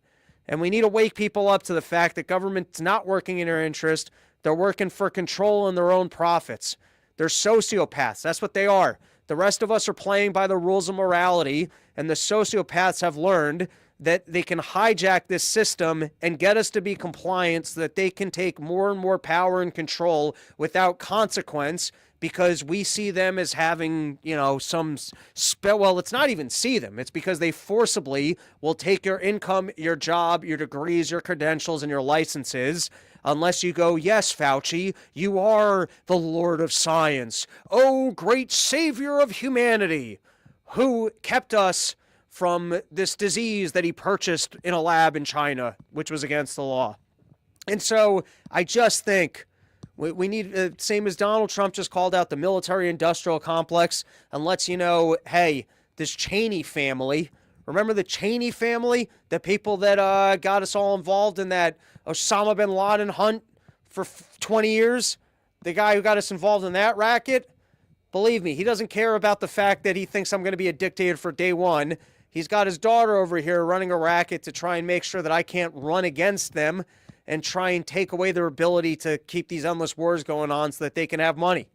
And we need to wake people up to the fact that government's not working in their interest. They're working for control and their own profits. They're sociopaths. That's what they are. The rest of us are playing by the rules of morality, and the sociopaths have learned that they can hijack this system and get us to be compliant so that they can take more and more power and control without consequence, because we see them as having, some spell. Well, it's not even see them. It's because they forcibly will take your income, your job, your degrees, your credentials, and your licenses, unless you go, yes, Fauci, you are the Lord of Science. Oh, great savior of humanity, who kept us from this disease that he purchased in a lab in China, which was against the law. And so I just think we need, same as Donald Trump just called out the military-industrial complex and lets you know, hey, this Cheney family, remember the Cheney family, the people that got us all involved in that Osama bin Laden hunt for 20 years? The guy who got us involved in that racket? Believe me, he doesn't care about the fact that he thinks I'm going to be a dictator for day one. He's got his daughter over here running a racket to try and make sure that I can't run against them and try and take away their ability to keep these endless wars going on so that they can have money.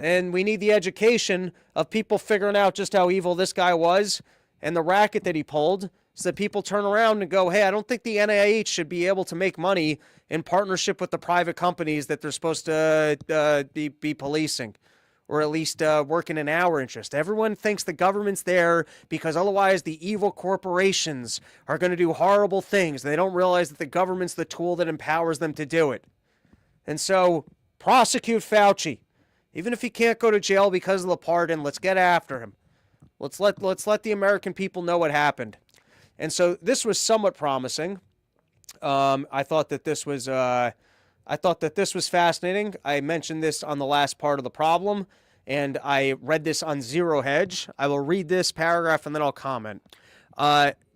And we need the education of people figuring out just how evil this guy was and the racket that he pulled so that people turn around and go, hey, I don't think the NIH should be able to make money in partnership with the private companies that they're supposed to be policing, or at least working in our interest. Everyone thinks the government's there because otherwise the evil corporations are going to do horrible things. They don't realize that the government's the tool that empowers them to do it. And so, prosecute Fauci. Even if he can't go to jail because of the pardon, let's get after him. Let's let the American people know what happened. And so this was somewhat promising. I thought that this was fascinating. I mentioned this on the last part of the problem, and I read this on Zero Hedge. I will read this paragraph and then I'll comment.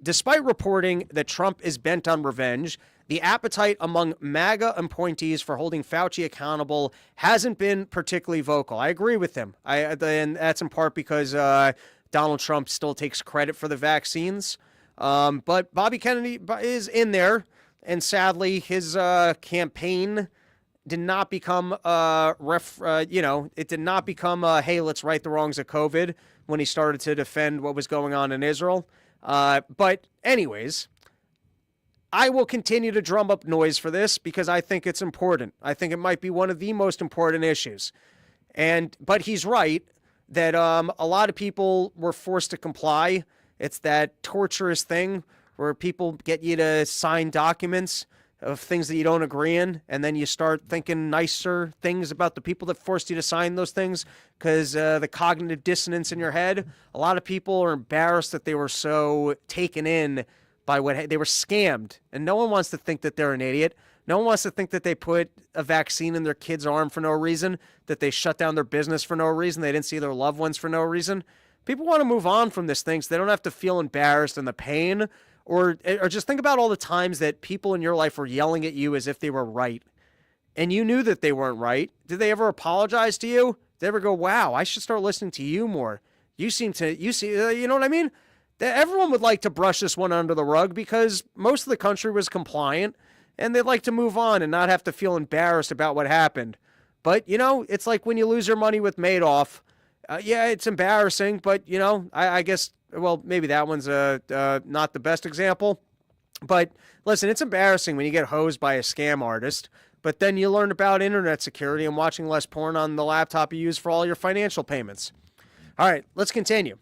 Despite reporting that Trump is bent on revenge, the appetite among MAGA appointees for holding Fauci accountable hasn't been particularly vocal. I agree with him. And that's in part because Donald Trump still takes credit for the vaccines. But Bobby Kennedy is in there. And sadly, his campaign did not become it did not become hey, let's right the wrongs of COVID when he started to defend what was going on in Israel. But anyways, I will continue to drum up noise for this because I think it's important. I think it might be one of the most important issues. But he's right that a lot of people were forced to comply. It's that torturous thing where people get you to sign documents of things that you don't agree in, and then you start thinking nicer things about the people that forced you to sign those things because the cognitive dissonance in your head. A lot of people are embarrassed that they were so taken in by what they were scammed, and no one wants to think that they're an idiot. No one wants to think that they put a vaccine in their kid's arm for no reason, that they shut down their business for no reason, they didn't see their loved ones for no reason. People want to move on from this thing so they don't have to feel embarrassed and the pain, or just think about all the times that people in your life were yelling at you as if they were right, and you knew that they weren't right. Did they ever apologize to you? Did they ever go, wow, I should start listening to you more? You know what I mean? Everyone would like to brush this one under the rug because most of the country was compliant, and they'd like to move on and not have to feel embarrassed about what happened. But, it's like when you lose your money with Madoff. Yeah, it's embarrassing, but, I guess, well, maybe that one's not the best example. But, listen, it's embarrassing when you get hosed by a scam artist, but then you learn about internet security and watching less porn on the laptop you use for all your financial payments. All right, let's continue.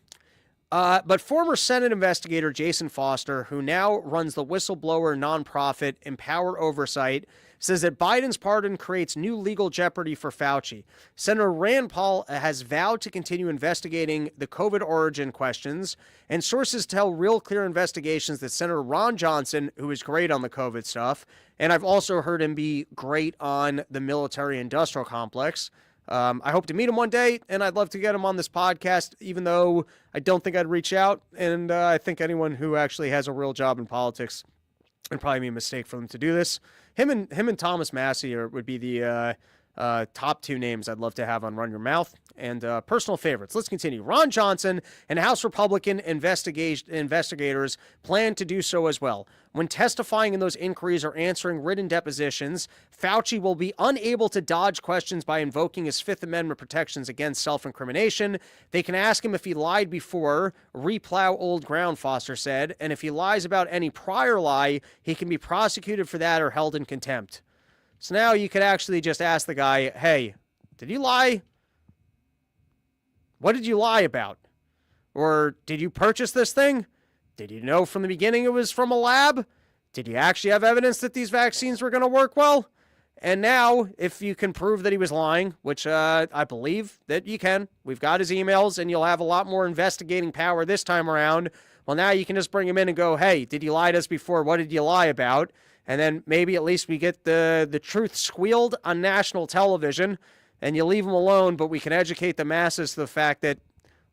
But former Senate investigator Jason Foster, who now runs the whistleblower nonprofit Empower Oversight, says that Biden's pardon creates new legal jeopardy for Fauci. Senator Rand Paul has vowed to continue investigating the COVID origin questions, and sources tell Real Clear Investigations that Senator Ron Johnson, who is great on the COVID stuff, and I've also heard him be great on the military-industrial complex. I hope to meet him one day, and I'd love to get him on this podcast, even though I don't think I'd reach out, and I think anyone who actually has a real job in politics would probably be a mistake for them to do this. Him and Thomas Massey would be the top two names I'd love to have on Run Your Mouth. And personal favorites. Let's continue. Ron Johnson and House Republican investigators plan to do so as well. When testifying in those inquiries or answering written depositions, Fauci will be unable to dodge questions by invoking his Fifth Amendment protections against self-incrimination. They can ask him if he lied before, replow old ground, Foster said, and if he lies about any prior lie, he can be prosecuted for that or held in contempt. So now you could actually just ask the guy, hey, did you lie? What did you lie about? Or did you purchase this thing? Did you know from the beginning it was from a lab? Did you actually have evidence that these vaccines were going to work well? And now, if you can prove that he was lying, which I believe that you can, we've got his emails, and you'll have a lot more investigating power this time around. Well, now you can just bring him in and go, hey, did you lie to us before? What did you lie about? And then maybe at least we get the truth squealed on national television, and you leave them alone, but we can educate the masses to the fact that,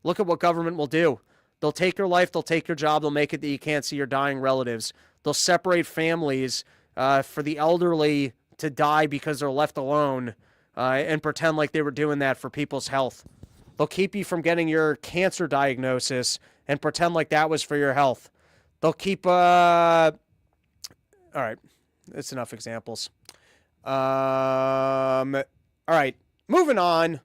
look at what government will do. They'll take your life, they'll take your job, they'll make it that you can't see your dying relatives. They'll separate families for the elderly to die because they're left alone and pretend like they were doing that for people's health. They'll keep you from getting your cancer diagnosis and pretend like that was for your health. They'll keep... all right, that's enough examples. All right, moving on.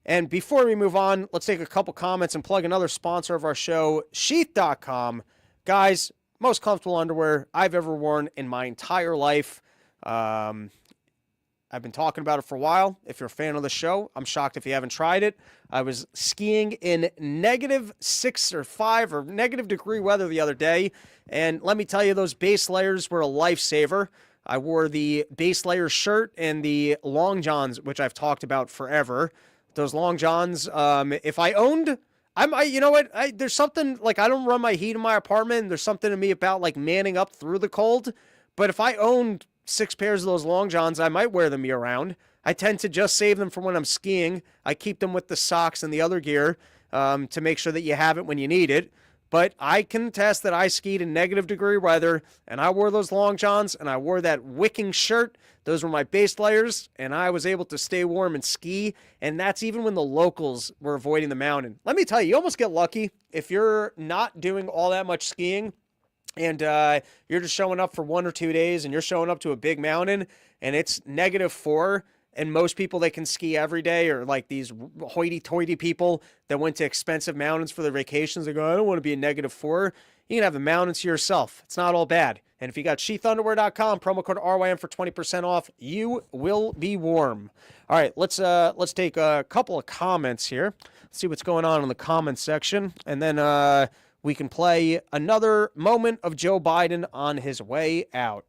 And before we move on, let's take a couple comments and plug another sponsor of our show, Sheath.com. Guys, most comfortable underwear I've ever worn in my entire life. I've been talking about it for a while. If you're a fan of the show, I'm shocked if you haven't tried it. I was skiing in -6 or 5 or negative degree weather the other day, and let me tell you, those base layers were a lifesaver. I wore the base layer shirt and the long johns, which I've talked about forever. Those long johns, if I owned, you know what? There's something, like, I don't run my heat in my apartment, and there's something to me about, like, manning up through the cold. But if I owned 6 pairs of those long johns, I might wear them year round. I tend to just save them for when I'm skiing. I keep them with the socks and the other gear to make sure that you have it when you need it. But I can attest that I skied in negative degree weather, and I wore those long johns, and I wore that wicking shirt. Those were my base layers, and I was able to stay warm and ski, and that's even when the locals were avoiding the mountain. Let me tell you, you almost get lucky if you're not doing all that much skiing. and you're just showing up for 1 or 2 days, and you're showing up to a big mountain, and it's -4, and most people that can ski every day are like these hoity-toity people that went to expensive mountains for their vacations. They go, I don't want to be in -4. You can have the mountains to yourself. It's not all bad. And if you got sheathunderwear.com, promo code RYM for 20% off, you will be warm. All right, let's take a couple of comments here. Let's see what's going on in the comments section, and then we can play another moment of Joe Biden on his way out.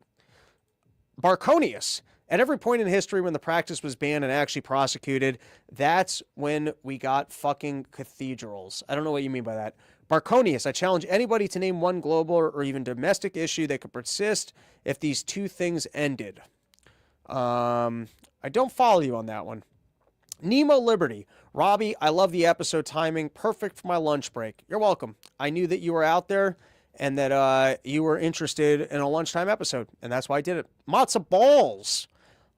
Barconius. At every point in history when the practice was banned and actually prosecuted, that's when we got fucking cathedrals. I don't know what you mean by that. Barconius, I challenge anybody to name one global or even domestic issue that could persist if these two things ended. I don't follow you on that one. Nemo Liberty. Robbie, I love the episode timing. Perfect for my lunch break. You're welcome. I knew that you were out there and that you were interested in a lunchtime episode, and that's why I did it. Matzo balls.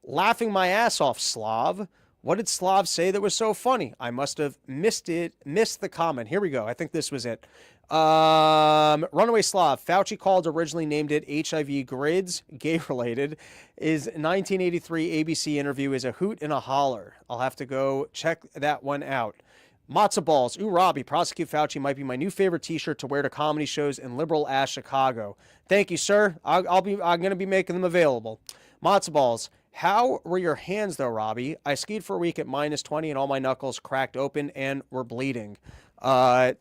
Laughing my ass off, Slav. What did Slav say that was so funny? I must have missed the comment. Here we go. I think this was it. Runaway Slav. Fauci called, originally named it HIV grids, gay-related. His 1983 ABC interview is a hoot and a holler. I'll have to go check that one out. Matzo balls. Ooh, Robbie. Prosecute Fauci might be my new favorite T-shirt to wear to comedy shows in liberal-ass Chicago. Thank you, sir. I'm going to be making them available. Matzo balls. How were your hands, though, Robbie? I skied for a week at -20 and all my knuckles cracked open and were bleeding. I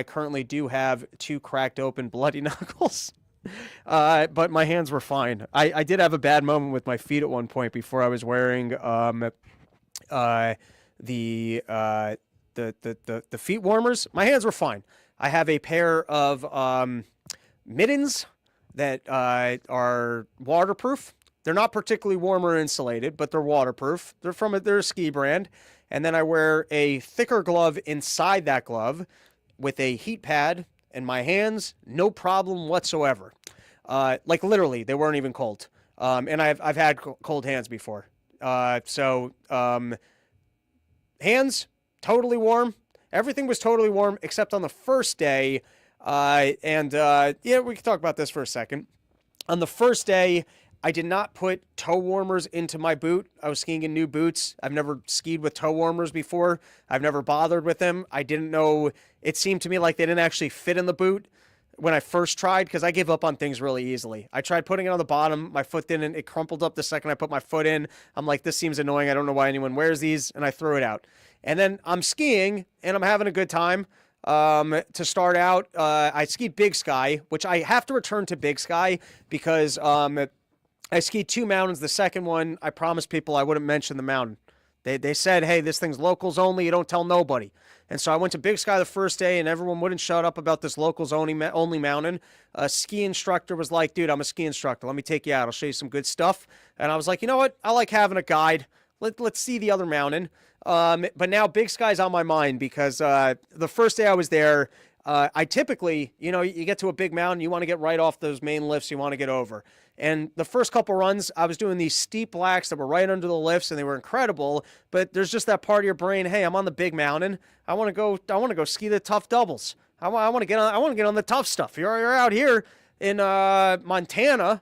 currently do have 2 cracked open bloody knuckles. But my hands were fine. I did have a bad moment with my feet at one point before I was wearing the feet warmers. My hands were fine. I have a pair of mittens that are waterproof. They're not particularly warm or insulated, but they're waterproof. They're a ski brand. And then I wear a thicker glove inside that glove with a heat pad, and my hands, no problem whatsoever. Like literally, they weren't even cold. And I've had cold hands before. Hands, totally warm. Everything was totally warm except on the first day. We can talk about this for a second. On the first day, I did not put toe warmers into my boot. I was skiing in new boots. I've never skied with toe warmers before. I've never bothered with them. I didn't know. It seemed to me like they didn't actually fit in the boot when I first tried, because I give up on things really easily. I tried putting it on the bottom. My foot didn't. It crumpled up the second I put my foot in. I'm like, this seems annoying. I don't know why anyone wears these. And I threw it out. And then I'm skiing, and I'm having a good time. To start out, I skied Big Sky, which I have to return to Big Sky because I skied 2 mountains. The second one, I promised people I wouldn't mention the mountain. They said, hey, this thing's locals only. You don't tell nobody. And so I went to Big Sky the first day, and everyone wouldn't shut up about this locals only mountain. A ski instructor was like, dude, I'm a ski instructor. Let me take you out. I'll show you some good stuff. And I was like, you know what? I like having a guide. Let's see the other mountain. But now Big Sky's on my mind because the first day I was there, I typically, you get to a big mountain, you want to get right off those main lifts you want to get over. And the first couple runs, I was doing these steep blacks that were right under the lifts, and they were incredible. But there's just that part of your brain, hey, I'm on the big mountain. I want to go ski the tough doubles. I want to get on the tough stuff. You're out here in Montana.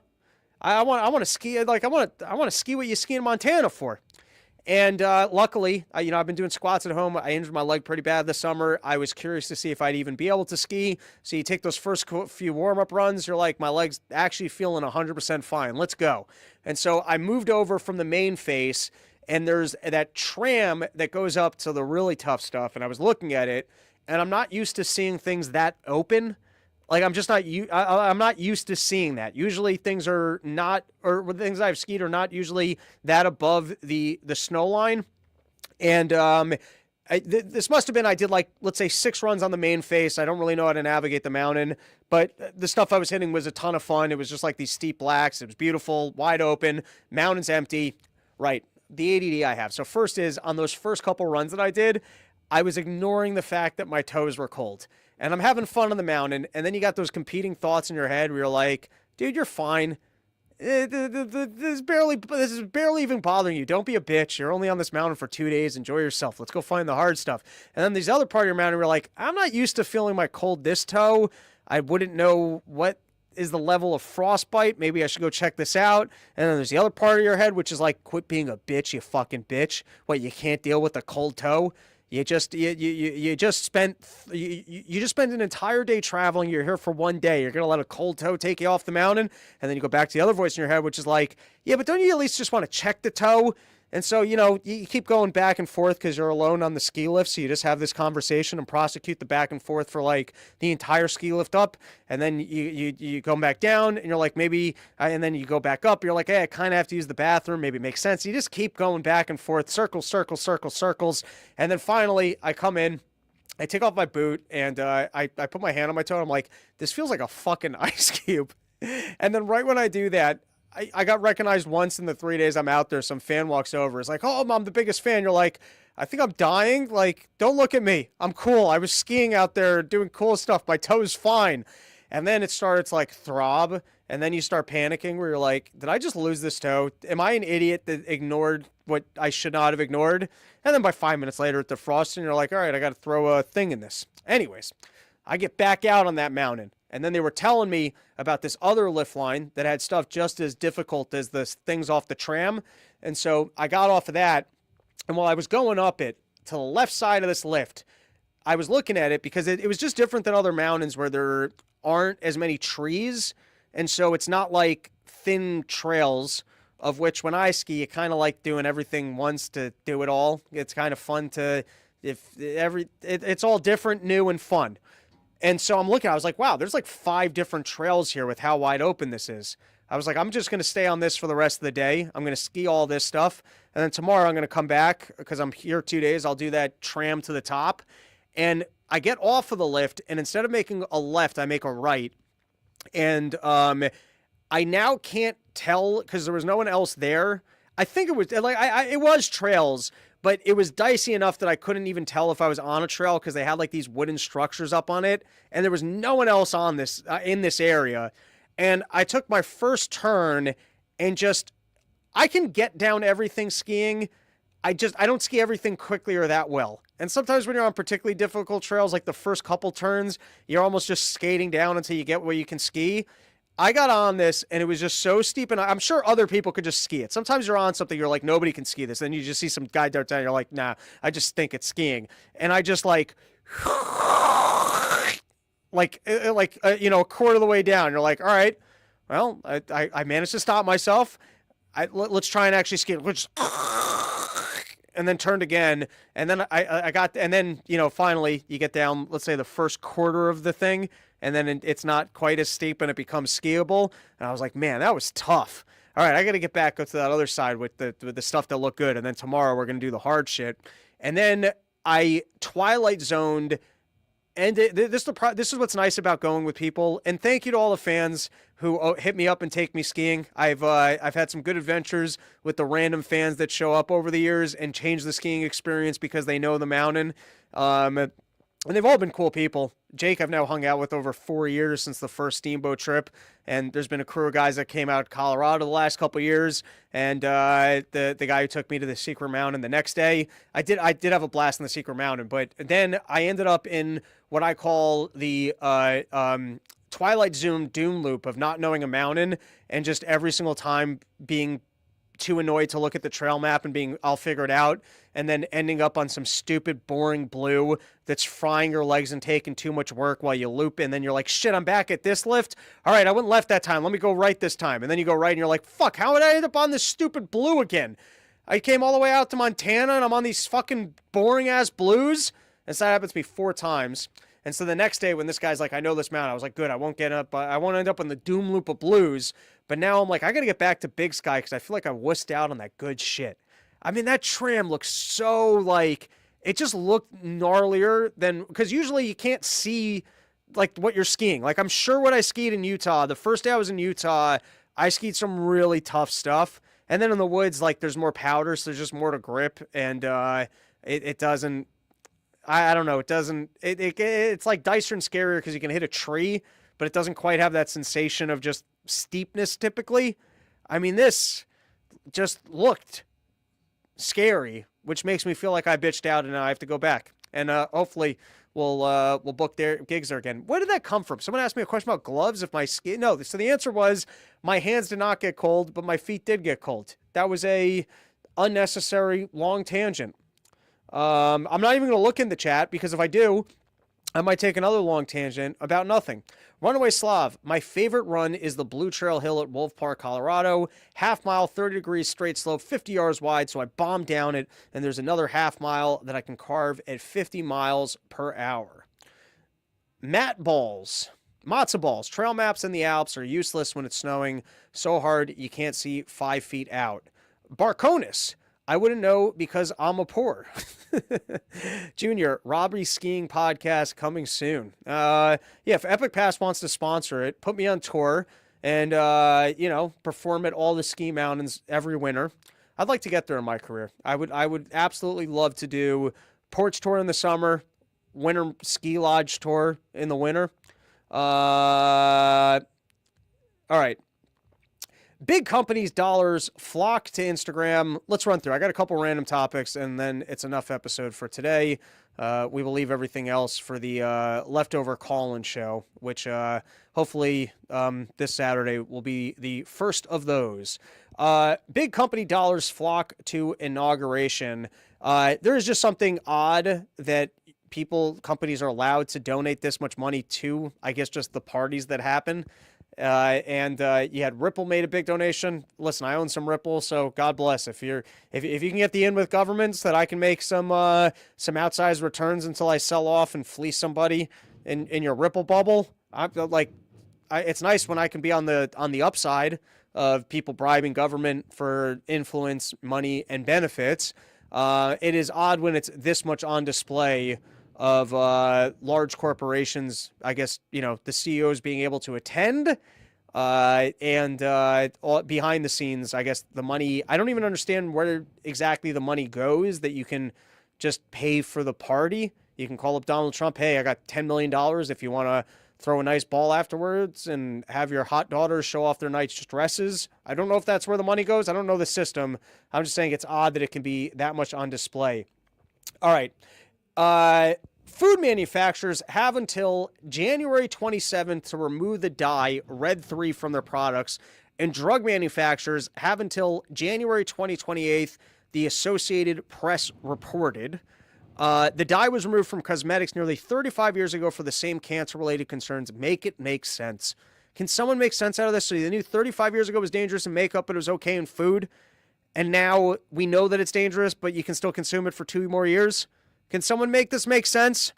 I want to ski I want to ski what you ski in Montana for. And luckily, I've been doing squats at home. I injured my leg pretty bad this summer. I was curious to see if I'd even be able to ski. So you take those first few warm-up runs. You're like, my leg's actually feeling 100% fine. Let's go. And so I moved over from the main face, and there's that tram that goes up to the really tough stuff. And I was looking at it, and I'm not used to seeing things that open. Like, I'm just not, I'm not used to seeing that. Usually things are not, or the things I've skied are not usually that above the snow line. And this must have been, I did let's say 6 runs on the main face. I don't really know how to navigate the mountain, but the stuff I was hitting was a ton of fun. It was just like these steep blacks. It was beautiful, wide open, mountain's empty. Right, the ADD I have. So first is, on those first couple runs that I did, I was ignoring the fact that my toes were cold. And I'm having fun on the mountain, and then you got those competing thoughts in your head where you're like, dude, you're fine. This is barely even bothering you. Don't be a bitch. You're only on this mountain for 2 days. Enjoy yourself. Let's go find the hard stuff. And then these other part of your mountain where you're like, I'm not used to feeling my cold this toe. I wouldn't know what is the level of frostbite? Maybe I should go check this out. And then there's the other part of your head, which is like, quit being a bitch, you fucking bitch. What, you can't deal with a cold toe? You just spent an entire day traveling. You're here for one day. You're gonna let a cold toe take you off the mountain, and then you go back to the other voice in your head, which is like, yeah, but don't you at least just want to check the toe? And so, you keep going back and forth because you're alone on the ski lift. So you just have this conversation and prosecute the back and forth for like the entire ski lift up. And then you go back down and you're like, maybe, and then you go back up. You're like, hey, I kind of have to use the bathroom. Maybe it makes sense. You just keep going back and forth, circles. And then finally I come in, I take off my boot and I put my hand on my toe. And I'm like, this feels like a fucking ice cube. And then right when I do that, I got recognized once in the 3 days I'm out there. Some fan walks over. It's like, oh, I'm the biggest fan. You're like, I think I'm dying. Like, don't look at me. I'm cool. I was skiing out there doing cool stuff. My toe's fine. And then it started to like throb. And then you start panicking where you're like, did I just lose this toe? Am I an idiot that ignored what I should not have ignored? And then by 5 minutes later at the frosting, you're like, all right, I got to throw a thing in this. Anyways, I get back out on that mountain. And then they were telling me about this other lift line that had stuff just as difficult as the things off the tram. And so I got off of that. And while I was going up it to the left side of this lift, I was looking at it because it was just different than other mountains where there aren't as many trees. And so it's not like thin trails, of which when I ski, you kind of like doing everything once to do it all. It's kind of fun it's all different, new, and fun. And so I'm looking, I was like, wow, there's like 5 different trails here with how wide open this is. I was like, I'm just going to stay on this for the rest of the day. I'm going to ski all this stuff. And then tomorrow I'm going to come back because I'm here 2 days. I'll do that tram to the top. And I get off of the lift, and instead of making a left, I make a right. And I now can't tell because there was no one else there. I think it was like it was trails, but it was dicey enough that I couldn't even tell if I was on a trail because they had like these wooden structures up on it, and there was no one else on this in this area. And I took my first turn, and I can get down everything skiing. I don't ski everything quickly or that well. And sometimes when you're on particularly difficult trails, like the first couple turns, you're almost just skating down until you get where you can ski. I got on this and it was just so steep, and I'm sure other people could just ski it. Sometimes you're on something, you're like, nobody can ski this. Then you just see some guy dart down, you're like, nah, I just think it's skiing. And I just a quarter of the way down. You're like, all right, well, I managed to stop myself. Let's try and actually ski it. And then turned again. And then finally you get down, let's say the first quarter of the thing, and then it's not quite as steep and it becomes skiable. And I was like, man, that was tough. All right, I got to get back up to that other side with the stuff that looked good. And then tomorrow we're going to do the hard shit. And then I twilight zoned. And this is what's nice about going with people. And thank you to all the fans who hit me up and take me skiing. I've had some good adventures with the random fans that show up over the years and change the skiing experience because they know the mountain. And they've all been cool people. Jake, I've now hung out with over 4 years since the first steamboat trip. And there's been a crew of guys that came out of Colorado the last couple of years. And the guy who took me to the Secret Mountain the next day, I did have a blast in the Secret Mountain. But then I ended up in what I call the Twilight Zone doom loop of not knowing a mountain and just every single time being too annoyed to look at the trail map and being, I'll figure it out, and then ending up on some stupid, boring blue that's frying your legs and taking too much work while you loop, and then you're like, shit, I'm back at this lift? All right, I went left that time. Let me go right this time. And then you go right, and you're like, fuck, how did I end up on this stupid blue again? I came all the way out to Montana, and I'm on these fucking boring-ass blues? And so that happens to me 4 times. And so the next day when this guy's like, I know this mountain, I was like, good, I won't end up in the doom loop of blues. But now I'm like, I got to get back to Big Sky because I feel like I wussed out on that good shit. I mean, that tram looks so like, it just looked gnarlier than, because usually you can't see like what you're skiing. Like I'm sure what I skied in Utah, the first day I was in Utah, I skied some really tough stuff. And then in the woods, like there's more powder, so there's just more to grip. And it doesn't, I don't know. It doesn't, it's like dicer and scarier because you can hit a tree, but it doesn't quite have that sensation of just steepness typically. I mean, this just looked scary, which makes me feel like I bitched out and I have to go back. And hopefully will book their gigs there again. Where did that come from? Someone asked me a question about gloves. If my skin, no. So the answer was my hands did not get cold, but my feet did get cold. That was a unnecessary long tangent. I'm not even going to look in the chat because if I do, I might take another long tangent about nothing. Runaway Slav, my favorite run is the Blue Trail Hill at Wolf Park, Colorado. Half mile, 30 degrees, straight slope, 50 yards wide, so I bomb down it, and there's another half mile that I can carve at 50 miles per hour. Matzo balls, trail maps in the Alps are useless when it's snowing so hard you can't see 5 feet out. Barconis, I wouldn't know because I'm a poor. Junior, Robbie Skiing Podcast coming soon. If Epic Pass wants to sponsor it, put me on tour and, perform at all the ski mountains every winter. I'd like to get there in my career. I would absolutely love to do porch tour in the summer, winter ski lodge tour in the winter. All right. Big companies' dollars flock to Instagram. Let's run through. I got a couple random topics, and then it's enough episode for today. We will leave everything else for the leftover call-in show, which hopefully this Saturday will be the first of those. Big company dollars flock to inauguration. There is just something odd that companies are allowed to donate this much money to, I guess, just the parties that happen. And you had Ripple made a big donation. Listen, I own some Ripple, so God bless. If you can get the in with governments that I can make some outsized returns until I sell off and fleece somebody in your Ripple bubble. It's nice when I can be on the upside of people bribing government for influence, money, and benefits. It is odd when it's this much on display of large corporations, I guess, the CEOs being able to attend, and behind the scenes, I guess the money, I don't even understand where exactly the money goes that you can just pay for the party. You can call up Donald Trump, hey, I got $10 million if you want to throw a nice ball afterwards and have your hot daughters show off their nice dresses. I don't know if that's where the money goes. I don't know the system. I'm just saying it's odd that it can be that much on display. All right. Food manufacturers have until January 27th to remove the dye Red 3 from their products, and drug manufacturers have until January 2028, the Associated Press reported. The dye was removed from cosmetics nearly 35 years ago for the same cancer-related concerns. Make it make sense. Can someone make sense out of this? So they knew 35 years ago it was dangerous in makeup, but it was okay in food, and now we know that it's dangerous, but you can still consume it for 2 more years? Can someone make this make sense?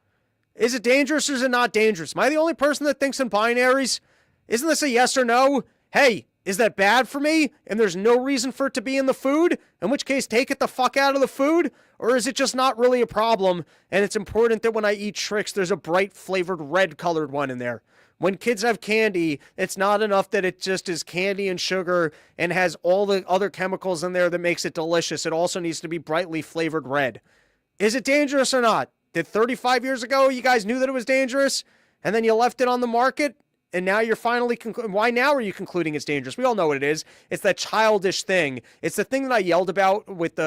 Is it dangerous or is it not dangerous? Am I the only person that thinks in binaries? Isn't this a yes or no? Hey, is that bad for me? And there's no reason for it to be in the food? In which case, take it the fuck out of the food? Or is it just not really a problem? And it's important that when I eat Trix, there's a bright flavored red colored one in there. When kids have candy, it's not enough that it just is candy and sugar and has all the other chemicals in there that makes it delicious. It also needs to be brightly flavored red. Is it dangerous or not? Did 35 years ago you guys knew that it was dangerous and then you left it on the market and now you're finally why now are you concluding it's dangerous? We all know what it is. It's that childish thing. It's the thing that I yelled about with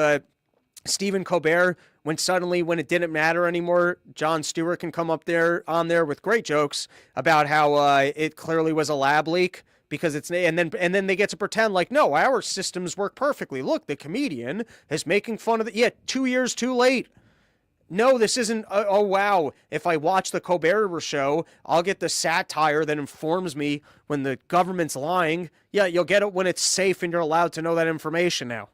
Stephen Colbert when it didn't matter anymore. Jon Stewart can come up on there with great jokes about how it clearly was a lab leak. Because and then they get to pretend like, no, our systems work perfectly. Look, the comedian is making fun of 2 years too late. No, this isn't, oh wow, if I watch the Colbert show, I'll get the satire that informs me when the government's lying. Yeah, you'll get it when it's safe and you're allowed to know that information now.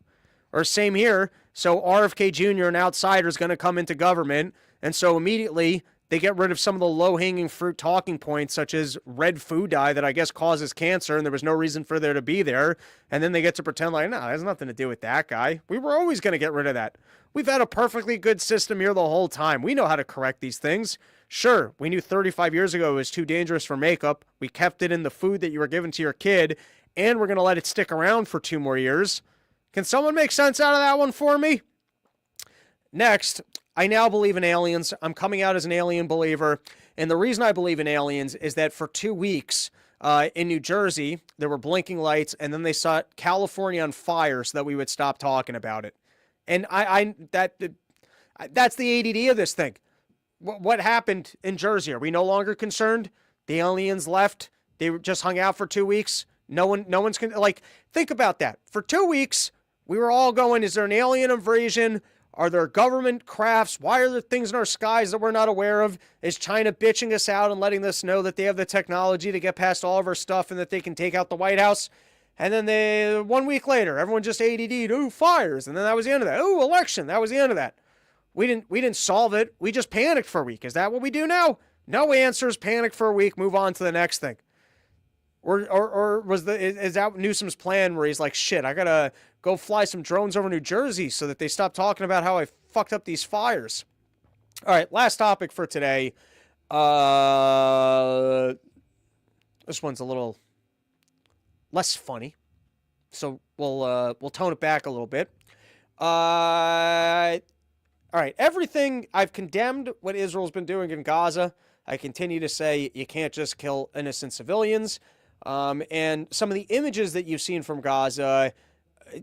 Or same here, so RFK Jr., an outsider, is going to come into government, and so immediately they get rid of some of the low-hanging fruit talking points, such as red food dye that I guess causes cancer, and there was no reason for there to be there. And then they get to pretend like, no, it has nothing to do with that guy. We were always going to get rid of that. We've had a perfectly good system here the whole time. We know how to correct these things. Sure, we knew 35 years ago it was too dangerous for makeup. We kept it in the food that you were giving to your kid, and we're going to let it stick around for 2 more years. Can someone make sense out of that one for me? Next, I now believe in aliens. I'm coming out as an alien believer. And the reason I believe in aliens is that for 2 weeks in New Jersey, there were blinking lights, and then they set California on fire so that we would stop talking about it. And that's the ADD of this thing. what happened in Jersey? Are we no longer concerned? The aliens left. They just hung out for 2 weeks. No one's like, think about that. For 2 weeks, we were all going, is there an alien invasion? Are there government crafts? Why are there things in our skies that we're not aware of? Is China bitching us out and letting us know that they have the technology to get past all of our stuff and that they can take out the White House? And then 1 week later, everyone just ADD'd, ooh, fires. And then that was the end of that. Ooh, election. That was the end of that. We didn't solve it. We just panicked for a week. Is that what we do now? No answers, panic for a week, move on to the next thing. Or is that Newsom's plan where he's like, shit, I gotta go fly some drones over New Jersey so that they stop talking about how I fucked up these fires? All right, last topic for today. This one's a little less funny, so we'll tone it back a little bit. All right, everything I've condemned what Israel's been doing in Gaza. I continue to say you can't just kill innocent civilians. And some of the images that you've seen from Gaza,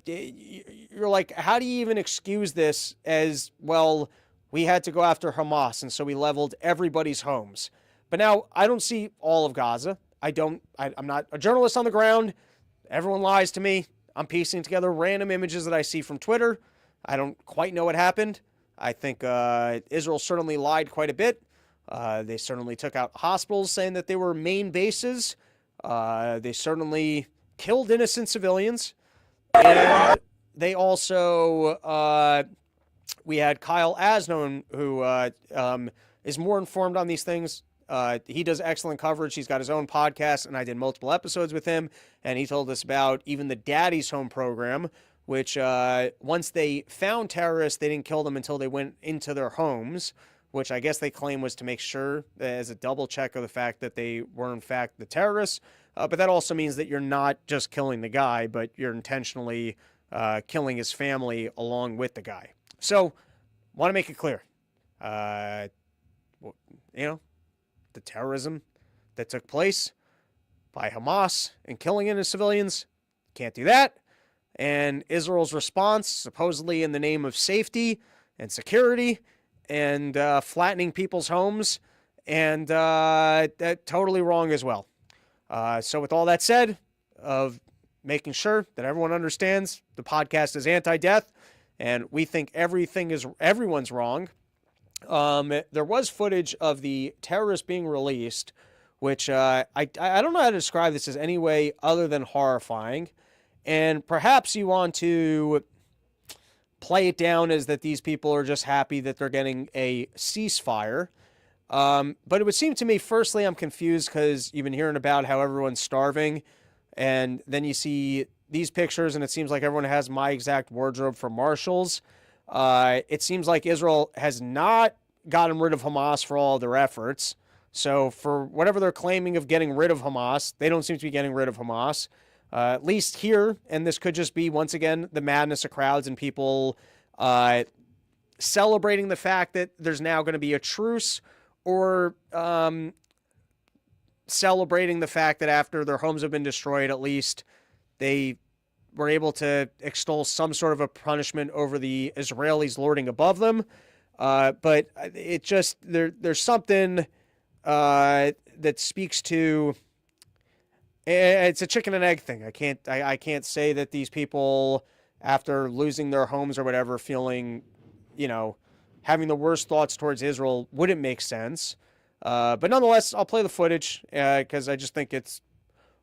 you're like, how do you even excuse this as, well, we had to go after Hamas, and so we leveled everybody's homes. But now, I don't see all of Gaza. I'm not a journalist on the ground. Everyone lies to me. I'm piecing together random images that I see from Twitter. I don't quite know what happened. I think Israel certainly lied quite a bit. They certainly took out hospitals saying that they were main bases. They certainly killed innocent civilians. And they also, we had Kyle Asnone, who is more informed on these things. He does excellent coverage. He's got his own podcast, and I did multiple episodes with him. And he told us about even the Daddy's Home program, which once they found terrorists, they didn't kill them until they went into their homes, which I guess they claim was to make sure as a double check of the fact that they were in fact the terrorists. But that also means that you're not just killing the guy, but you're intentionally killing his family along with the guy. So, want to make it clear. The terrorism that took place by Hamas and killing innocent civilians, can't do that. And Israel's response, supposedly in the name of safety and security and flattening people's homes, and that totally wrong as well. So with all that said, of making sure that everyone understands the podcast is anti-death, and we think everyone's wrong. There was footage of the terrorists being released, which I don't know how to describe this as any way other than horrifying. And perhaps you want to play it down as that these people are just happy that they're getting a ceasefire. But it would seem to me, firstly, I'm confused because you've been hearing about how everyone's starving. And then you see these pictures and it seems like everyone has my exact wardrobe for Marshalls. It seems like Israel has not gotten rid of Hamas for all their efforts. So for whatever they're claiming of getting rid of Hamas, they don't seem to be getting rid of Hamas. At least here, and this could just be, once again, the madness of crowds and people celebrating the fact that there's now going to be a truce, or celebrating the fact that after their homes have been destroyed, at least they were able to extol some sort of a punishment over the Israelis lording above them. But it just, there's something that speaks to... It's a chicken and egg thing. I can't say that these people, after losing their homes or whatever, feeling, having the worst thoughts towards Israel wouldn't make sense. But nonetheless, I'll play the footage because I just think it's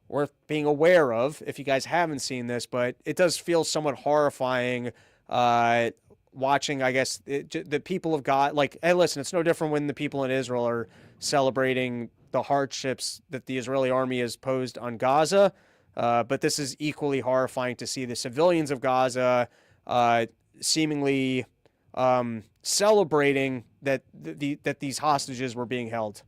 worth being aware of if you guys haven't seen this. But it does feel somewhat horrifying watching, I guess, the people of God. Like, hey, listen, it's no different when the people in Israel are celebrating the hardships that the Israeli army has posed on Gaza. But this is equally horrifying to see the civilians of Gaza seemingly celebrating that that these hostages were being held.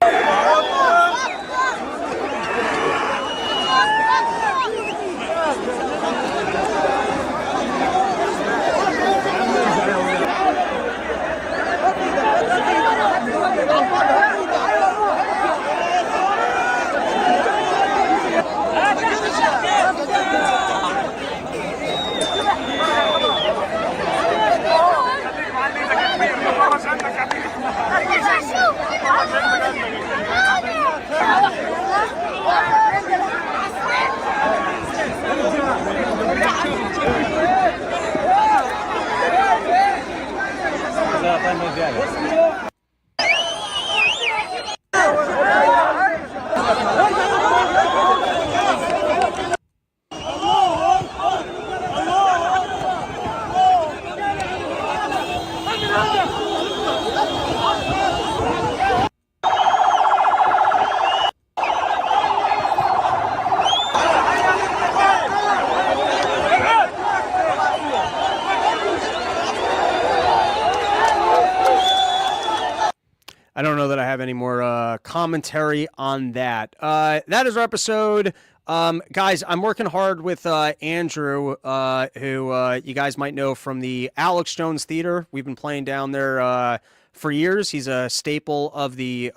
commentary on that. That is our episode. Guys, I'm working hard with Andrew, who you guys might know from the Alex Jones Theater. We've been playing down there for years. He's a staple of the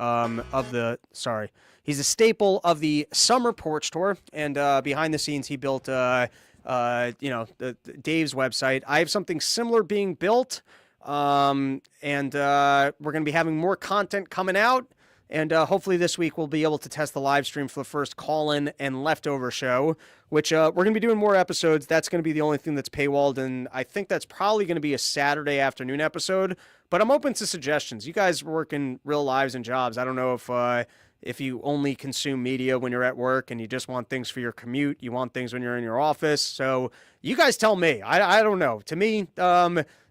he's a staple of the Summer Porch Tour, and behind the scenes, he built Dave's website. I have something similar being built, and we're going to be having more content coming out. And hopefully this week we'll be able to test the live stream for the first call-in and leftover show, which we're going to be doing more episodes. That's going to be the only thing that's paywalled, and I think that's probably going to be a Saturday afternoon episode. But I'm open to suggestions. You guys are working real lives and jobs. I don't know if you only consume media when you're at work and you just want things for your commute. You want things when you're in your office. So you guys tell me. I don't know. To me,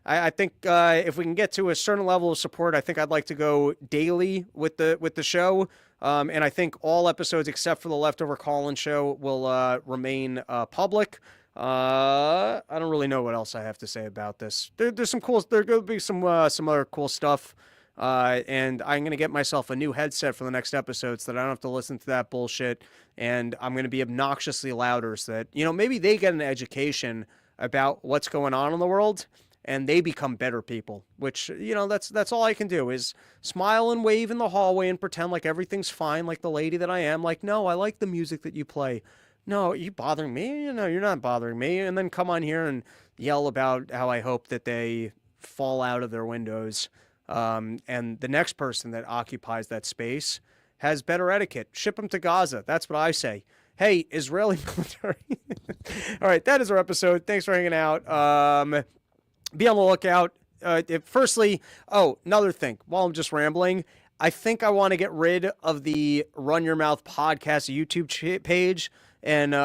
I think if we can get to a certain level of support, I think I'd like to go daily with the show. And I think all episodes except for the leftover call-in show will remain public. I don't really know what else I have to say about this. There's some cool. There's going to be some other cool stuff. And I'm going to get myself a new headset for the next episode so that I don't have to listen to that bullshit. And I'm going to be obnoxiously louder so that, maybe they get an education about what's going on in the world and they become better people, which, that's all I can do is smile and wave in the hallway and pretend like everything's fine, like the lady that I am. Like, no, I like the music that you play. No, are you bothering me? No, you're not bothering me. And then come on here and yell about how I hope that they fall out of their windows. And the next person that occupies that space has better etiquette. Ship them to Gaza. That's what I say. Hey, Israeli military. All right, that is our episode. Thanks for hanging out. Be on the lookout. Another thing. While I'm just rambling, I think I want to get rid of the Run Your Mouth podcast YouTube page and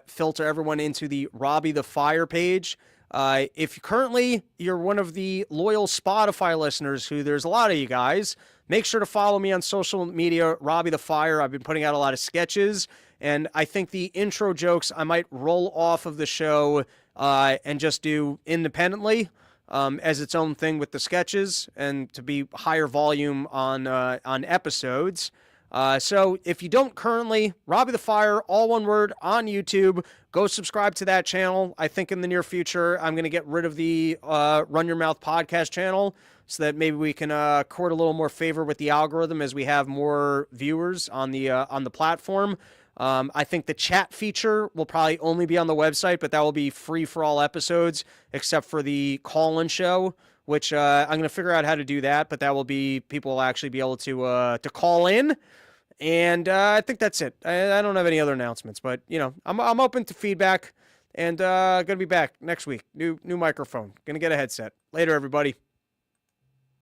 filter everyone into the Robbie the Fire page. If currently you're one of the loyal Spotify listeners, who there's a lot of you guys, make sure to follow me on social media, Robbie the Fire. I've been putting out a lot of sketches, and I think the intro jokes I might roll off of the show and just do independently as its own thing with the sketches, and to be higher volume on episodes. So if you don't currently, Robbie the Fire, all one word, on YouTube, go subscribe to that channel. I think in the near future, I'm going to get rid of the Run Your Mouth podcast channel so that maybe we can court a little more favor with the algorithm as we have more viewers on the platform. I think the chat feature will probably only be on the website, but that will be free for all episodes except for the call-in show, which I'm going to figure out how to do that, but that will be, people will actually be able to call in. And I think that's it. I don't have any other announcements, but I'm open to feedback, and gonna be back next week. New microphone. Gonna get a headset. Later, everybody.